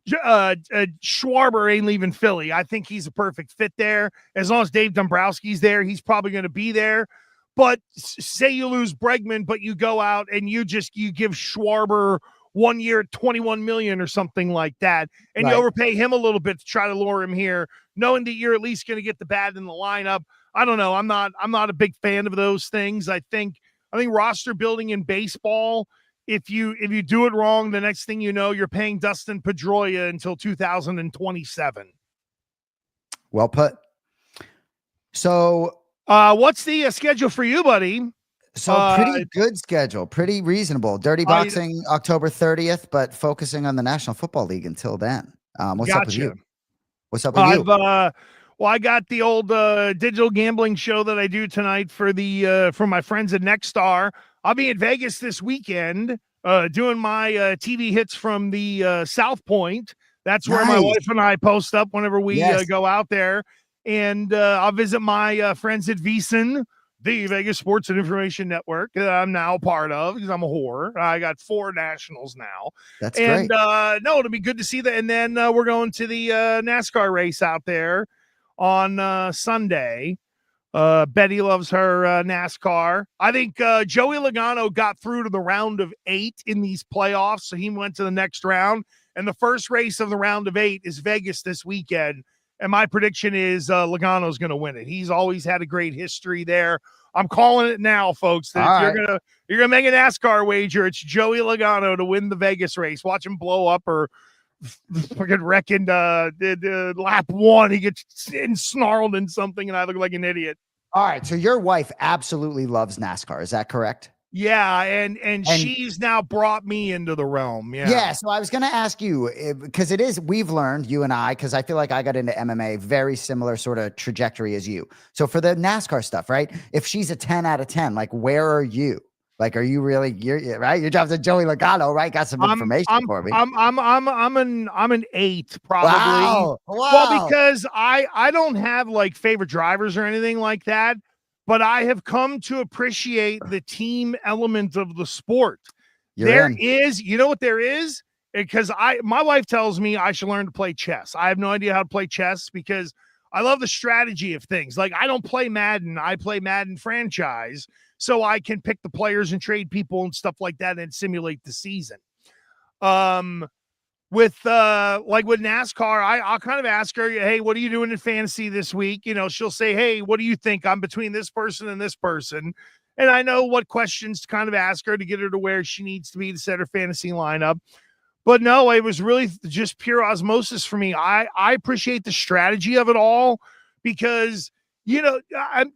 Schwarber ain't leaving Philly. I think he's a perfect fit there. As long as Dave Dombrowski's there, he's probably going to be there. But say you lose Bregman, but you go out and you give Schwarber 1 year, $21 million or something like that, and you overpay him a little bit to try to lure him here, knowing that you're at least going to get the bat in the lineup. I don't know. I'm not a big fan of those things. I think roster building in baseball, if you do it wrong, the next thing you know, you're paying Dustin Pedroia until 2027. Well put. So, what's the schedule for you, buddy? So pretty good schedule, pretty reasonable. Dirty Boxing October 30th, but focusing on the National Football League until then. What's up with you? What's up with you? Well, I got the old digital gambling show that I do tonight for my friends at Nexstar. I'll be in Vegas this weekend doing my TV hits from the South Point. That's where my wife and I post up whenever we go out there. And I'll visit my friends at VSiN, the Vegas Sports and Information Network that I'm now part of because I'm a whore. I got 4 nationals now. That's great. No, it'll be good to see that. And then we're going to the NASCAR race out there on Sunday. Betty loves her NASCAR. I think Joey Logano got through to the round of 8 in these playoffs, so he went to the next round. And the first race of the round of 8 is Vegas this weekend. And my prediction is Logano's going to win it. He's always had a great history there. I'm calling it now, folks. That if you're gonna make a NASCAR wager, it's Joey Logano to win the Vegas race. Watch him blow up or fucking wreck in lap 1. He gets snarled in something, and I look like an idiot. All right. So your wife absolutely loves NASCAR. Is that correct? Yeah, and she's now brought me into the realm. Yeah. So I was going to ask you, because we've learned, you and I, because I feel like I got into MMA, very similar sort of trajectory as you. So for the NASCAR stuff, right? If she's a 10 out of 10, like where are you? Like, are you really, right? You're dropping to Joey Logano, right? Got some information for me. I'm an 8 probably. Wow. Well, because I don't have like favorite drivers or anything like that. But I have come to appreciate the team element of the sport. You know what there is? Because my wife tells me I should learn to play chess. I have no idea how to play chess because I love the strategy of things. Like I don't play Madden. I play Madden franchise. So I can pick the players and trade people and stuff like that and simulate the season. with like with NASCAR, I'll kind of ask her, hey, what are you doing in fantasy this week? You know, she'll say, hey, what do you think? I'm between this person and this person. And I know what questions to kind of ask her to get her to where she needs to be to set her fantasy lineup. But no, it was really just pure osmosis for me. I appreciate the strategy of it all because, you know,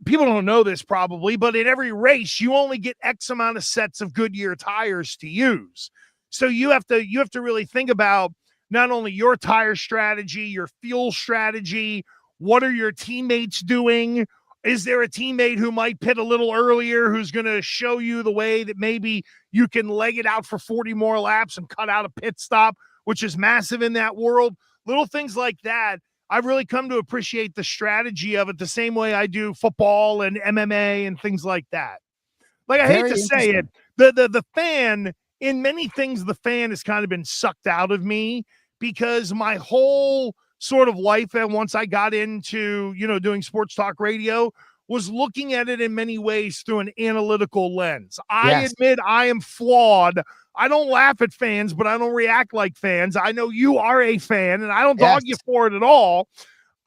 people don't know this probably, but in every race, you only get X amount of sets of Goodyear tires to use. So you have to really think about not only your tire strategy, your fuel strategy, what are your teammates doing? Is there a teammate who might pit a little earlier who's going to show you the way that maybe you can leg it out for 40 more laps and cut out a pit stop, which is massive in that world? Little things like that. I've really come to appreciate the strategy of it the same way I do football and MMA and things like that. Like, I hate to say it, the fan, in many things, the fan has kind of been sucked out of me because my whole sort of life, and once I got into, you know, doing sports talk radio, was looking at it in many ways through an analytical lens. I admit I am flawed. I don't laugh at fans, but I don't react like fans. I know you are a fan, and I don't dog you for it at all.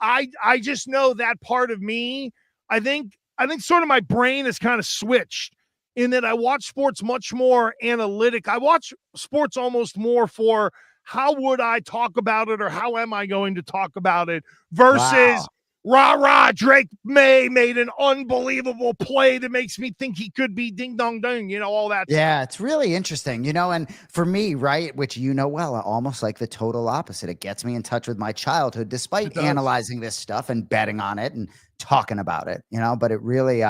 I just know that part of me, I think sort of my brain has kind of switched in that I watch sports much more analytic. I watch sports almost more for how would I talk about it or how am I going to talk about it versus rah, Drake Maye made an unbelievable play that makes me think he could be ding dong ding, you know, all that stuff. It's really interesting, you know, and for me, right, which you know well, almost like the total opposite. It gets me in touch with my childhood despite analyzing this stuff and betting on it and talking about it, you know, but it really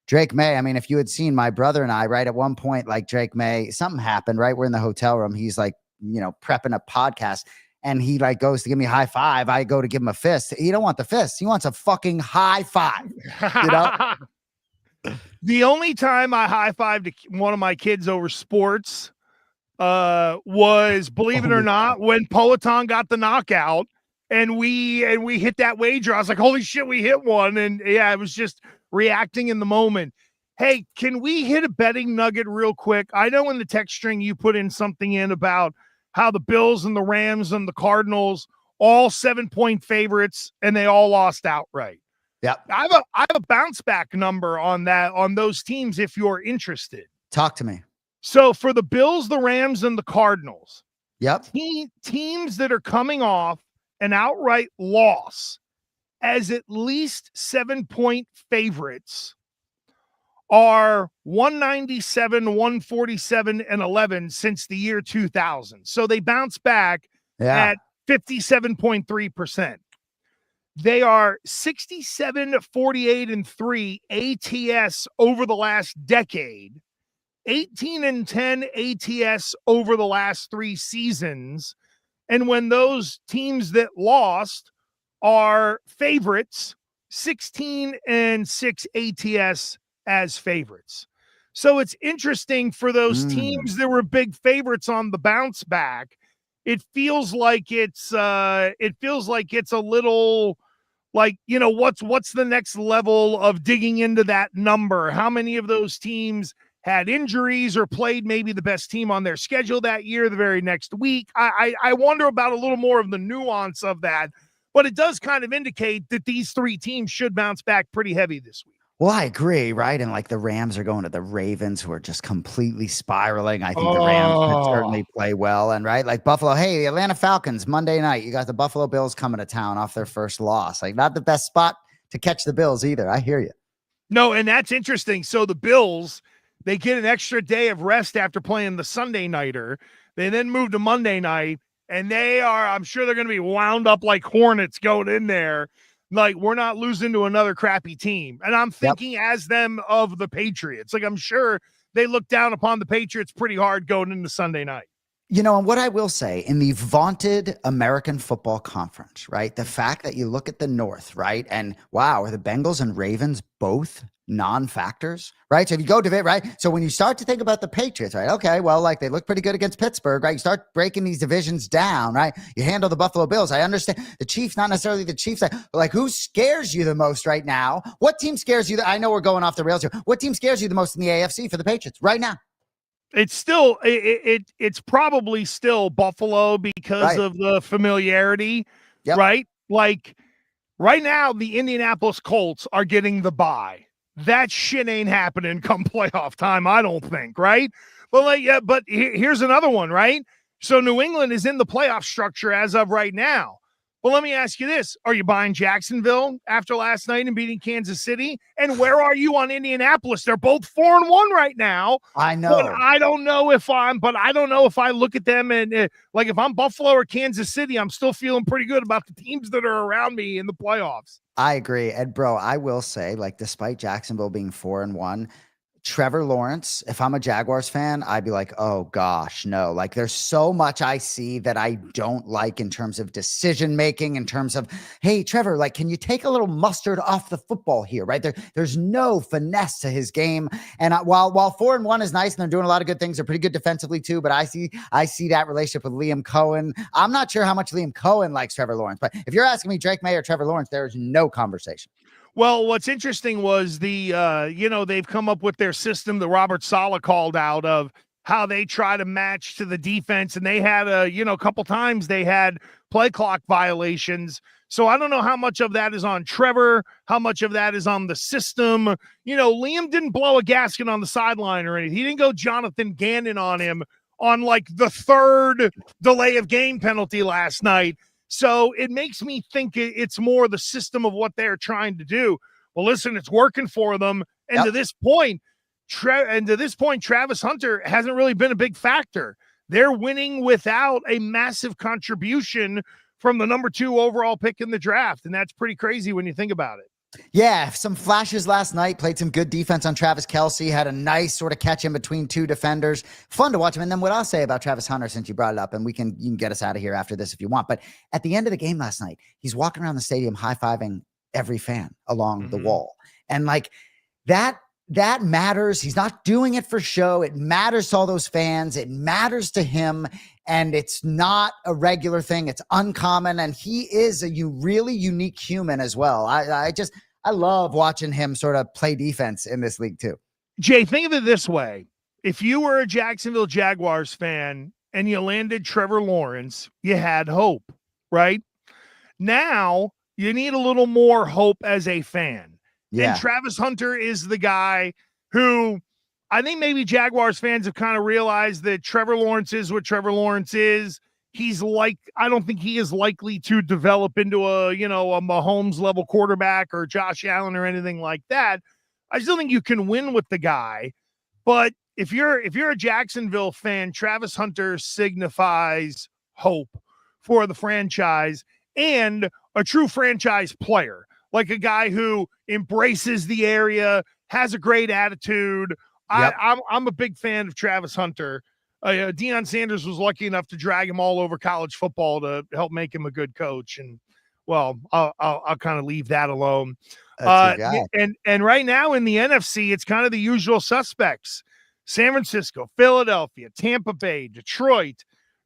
Drake Maye, I mean, if you had seen my brother and I, right, at one point, like Drake Maye, something happened, right? We're in the hotel room. He's like, you know, prepping a podcast and he like goes to give me a high five. I go to give him a fist. He don't want the fist. He wants a fucking high five, you know? The only time I high-fived one of my kids over sports was, believe it or not, when Poetan got the knockout and we hit that wager. I was like, holy shit, we hit one. And yeah, it was just reacting in the moment. Hey, can we hit a betting nugget real quick? I know in the text string you put in something in about how the Bills and the Rams and the Cardinals, all 7-point favorites, and they all lost outright. Yeah. I have a bounce back number on that, on those teams, if you're interested. Talk to me. So for the Bills, the Rams, and the Cardinals, teams that are coming off an outright loss as at least 7-point favorites are 197, 147, and 11 since the year 2000. So they bounce back at 57.3%. They are 67, 48, and 3 ATS over the last decade, 18 and 10 ATS over the last 3 seasons. And when those teams that lost are favorites, 16 and 6 ATS as favorites. So it's interesting for those teams that were big favorites on the bounce back. It feels like it's a little like, you know, what's the next level of digging into that number? How many of those teams had injuries or played maybe the best team on their schedule that year, the very next week? I wonder about a little more of the nuance of that, but it does kind of indicate that these 3 teams should bounce back pretty heavy this week. Well, I agree, right? And like the Rams are going to the Ravens, who are just completely spiraling. I think the Rams could certainly play well. And right, like Buffalo, hey, the Atlanta Falcons, Monday night, you got the Buffalo Bills coming to town off their first loss. Like not the best spot to catch the Bills either. I hear you. No, and that's interesting. So the Bills, they get an extra day of rest after playing the Sunday nighter. They then move to Monday night, and I'm sure they're going to be wound up like hornets going in there. Like, we're not losing to another crappy team. And I'm thinking as them of the Patriots. Like, I'm sure they look down upon the Patriots pretty hard going into Sunday night. You know, and what I will say, in the vaunted American Football Conference, right, the fact that you look at the North, right, and wow, are the Bengals and Ravens both non-factors, right? So if you go to it, right, so when you start to think about the Patriots, right, okay, well, like they look pretty good against Pittsburgh, right? You start breaking these divisions down, right? You handle the Buffalo Bills. I understand the Chiefs, not necessarily the Chiefs, like who scares you the most right now? What team scares you? I know we're going off the rails here. What team scares you the most in the AFC for the Patriots right now? It's still it's probably still Buffalo because Right. of the familiarity, Yep. right? Like right now, the Indianapolis Colts are getting the bye. That shit ain't happening come playoff time, I don't think, right? But like, yeah, but here's another one, right? So New England is in the playoff structure as of right now. Well, let me ask you this. Are you buying Jacksonville after last night and beating Kansas City? And where are you on Indianapolis? They're both 4-1 right now. I know. But I don't know if I look at them and like if I'm Buffalo or Kansas City, I'm still feeling pretty good about the teams that are around me in the playoffs. I agree. And bro, I will say, like, despite Jacksonville being 4-1, Trevor Lawrence, if I'm a Jaguars fan, I'd be like, oh gosh, no. Like, there's so much I see that I don't like in terms of decision making, in terms of, hey, Trevor, like, can you take a little mustard off the football here? Right there's no finesse to his game. And while 4-1 is nice and they're doing a lot of good things, they're pretty good defensively too. But I see that relationship with Liam Cohen. I'm not sure how much Liam Cohen likes Trevor Lawrence, but if you're asking me Drake Maye or Trevor Lawrence, there is no conversation. Well, what's interesting was they've come up with their system that Robert Saleh called out of how they try to match to the defense. And they had a couple times they had play clock violations. So I don't know how much of that is on Trevor, how much of that is on the system. Liam didn't blow a gasket on the sideline or anything. He didn't go Jonathan Gannon on him on like the third delay of game penalty last night. So it makes me think it's more the system of what they're trying to do. Well, listen, it's working for them. And to this point, Travis Hunter hasn't really been a big factor. They're winning without a massive contribution from the number 2 overall pick in the draft. And that's pretty crazy when you think about it. Yeah, some flashes last night, played some good defense on Travis Kelce, had a nice sort of catch in between 2 defenders. Fun to watch him. And then what I'll say about Travis Hunter, since you brought it up, and you can get us out of here after this if you want. But at the end of the game last night, he's walking around the stadium high-fiving every fan along the wall. And like that matters. He's not doing it for show. It matters to all those fans. It matters to him. And it's not a regular thing. It's uncommon. And he is a really unique human as well. I love watching him sort of play defense in this league too. Jay, think of it this way. If you were a Jacksonville Jaguars fan and you landed Trevor Lawrence, you had hope, right? Now you need a little more hope as a fan. Yeah. And Travis Hunter is the guy who I think maybe Jaguars fans have kind of realized that Trevor Lawrence is what Trevor Lawrence is. I don't think he is likely to develop into a Mahomes level quarterback or Josh Allen or anything like that. I still think you can win with the guy. But if you're a Jacksonville fan, Travis Hunter signifies hope for the franchise and a true franchise player. Like a guy who embraces the area, has a great attitude. Yep. I'm a big fan of Travis Hunter. Deion Sanders was lucky enough to drag him all over college football to help make him a good coach. And well, I'll kind of leave that alone. And right now in the NFC, it's kind of the usual suspects: San Francisco, Philadelphia, Tampa Bay, Detroit,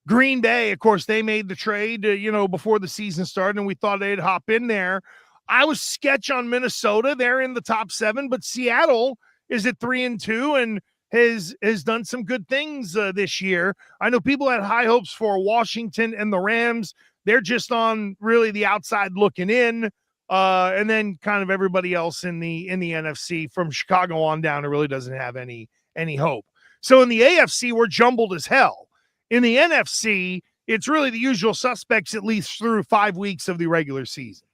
Green Bay. Of course, they made the trade, before the season started, and we thought they'd hop in there. I was sketch on Minnesota. They're in the top 7, but Seattle is at 3-2 and has done some good things this year. I know people had high hopes for Washington and the Rams. They're just on really the outside looking in. And then kind of everybody else in the NFC from Chicago on down, it really doesn't have any hope. So in the AFC, we're jumbled as hell. In the NFC, it's really the usual suspects, at least through 5 weeks of the regular season.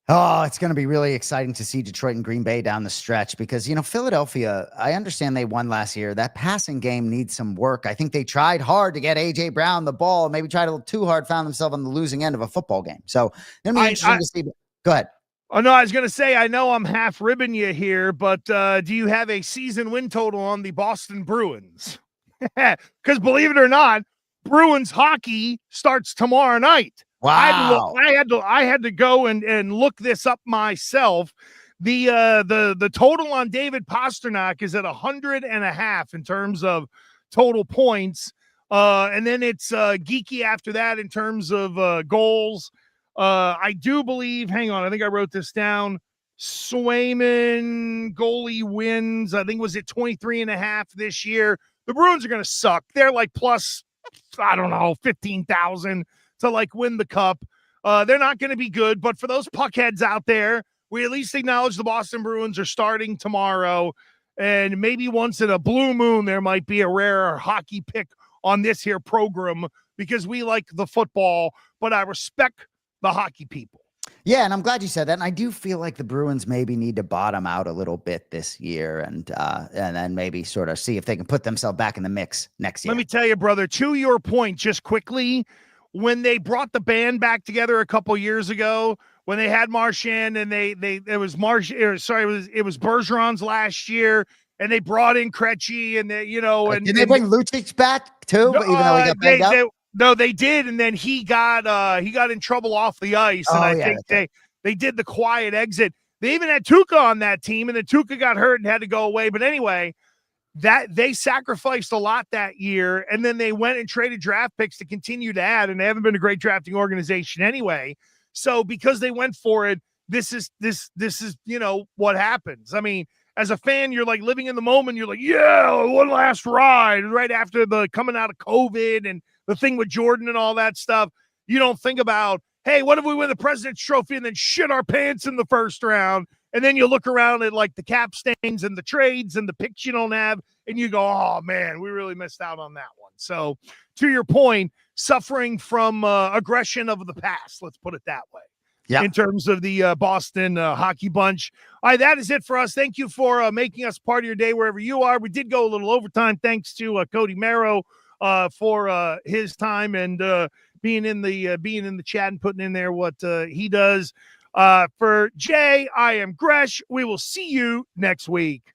Oh, it's going to be really exciting to see Detroit and Green Bay down the stretch because, Philadelphia, I understand they won last year. That passing game needs some work. I think they tried hard to get A.J. Brown the ball, maybe tried a little too hard, found themselves on the losing end of a football game. So it's going to be interesting to see. Go ahead. Oh, no, I was going to say, I know I'm half ribbing you here, but do you have a season win total on the Boston Bruins? Because believe it or not, Bruins hockey starts tomorrow night. Wow. I had to go and look this up myself. The total on David Pastrnak is at 100.5 in terms of total points. And then it's geeky after that in terms of goals. I do believe, hang on, I think I wrote this down. Swayman goalie wins, I think was at 23.5 this year. the Bruins are going to suck. They're like plus, I don't know, 15,000 to like win the cup. They're not going to be good, but for those puckheads out there, we at least acknowledge the Boston Bruins are starting tomorrow. And maybe once in a blue moon, there might be a rare hockey pick on this here program because we like the football, but I respect the hockey people. Yeah, and I'm glad you said that. And I do feel like the Bruins maybe need to bottom out a little bit this year and then maybe sort of see if they can put themselves back in the mix next year. Let me tell you, brother, to your point, just quickly, when they brought the band back together a couple years ago, when they had Marchand and it was Bergeron's last year, and they brought in Krejci and and did they bring Lucic back too? No, even though he got banged up? No, they did, and then he got in trouble off the ice, and I think they did the quiet exit. They even had Tuukka on that team, and then Tuukka got hurt and had to go away. But anyway, that they sacrificed a lot that year, and then they went and traded draft picks to continue to add, and they haven't been a great drafting organization anyway. So because they went for it, this is what happens. I mean, as a fan, you're like living in the moment. You're like, yeah, one last ride right after the coming out of COVID and the thing with Jordan and all that stuff. You don't think about, hey, what if we win the President's Trophy and then shit our pants in the first round? And then you look around at like the cap stains and the trades and the picks you don't have, and you go, oh man, we really missed out on that one. So to your point, suffering from aggression of the past, let's put it that way. Yeah. In terms of the Boston hockey bunch. All right, that is it for us. Thank you for making us part of your day wherever you are. We did go a little overtime. Thanks to Cody Marrow for his time and being in the chat and putting in there what he does. For Jay, I am Gresh. We will see you next week.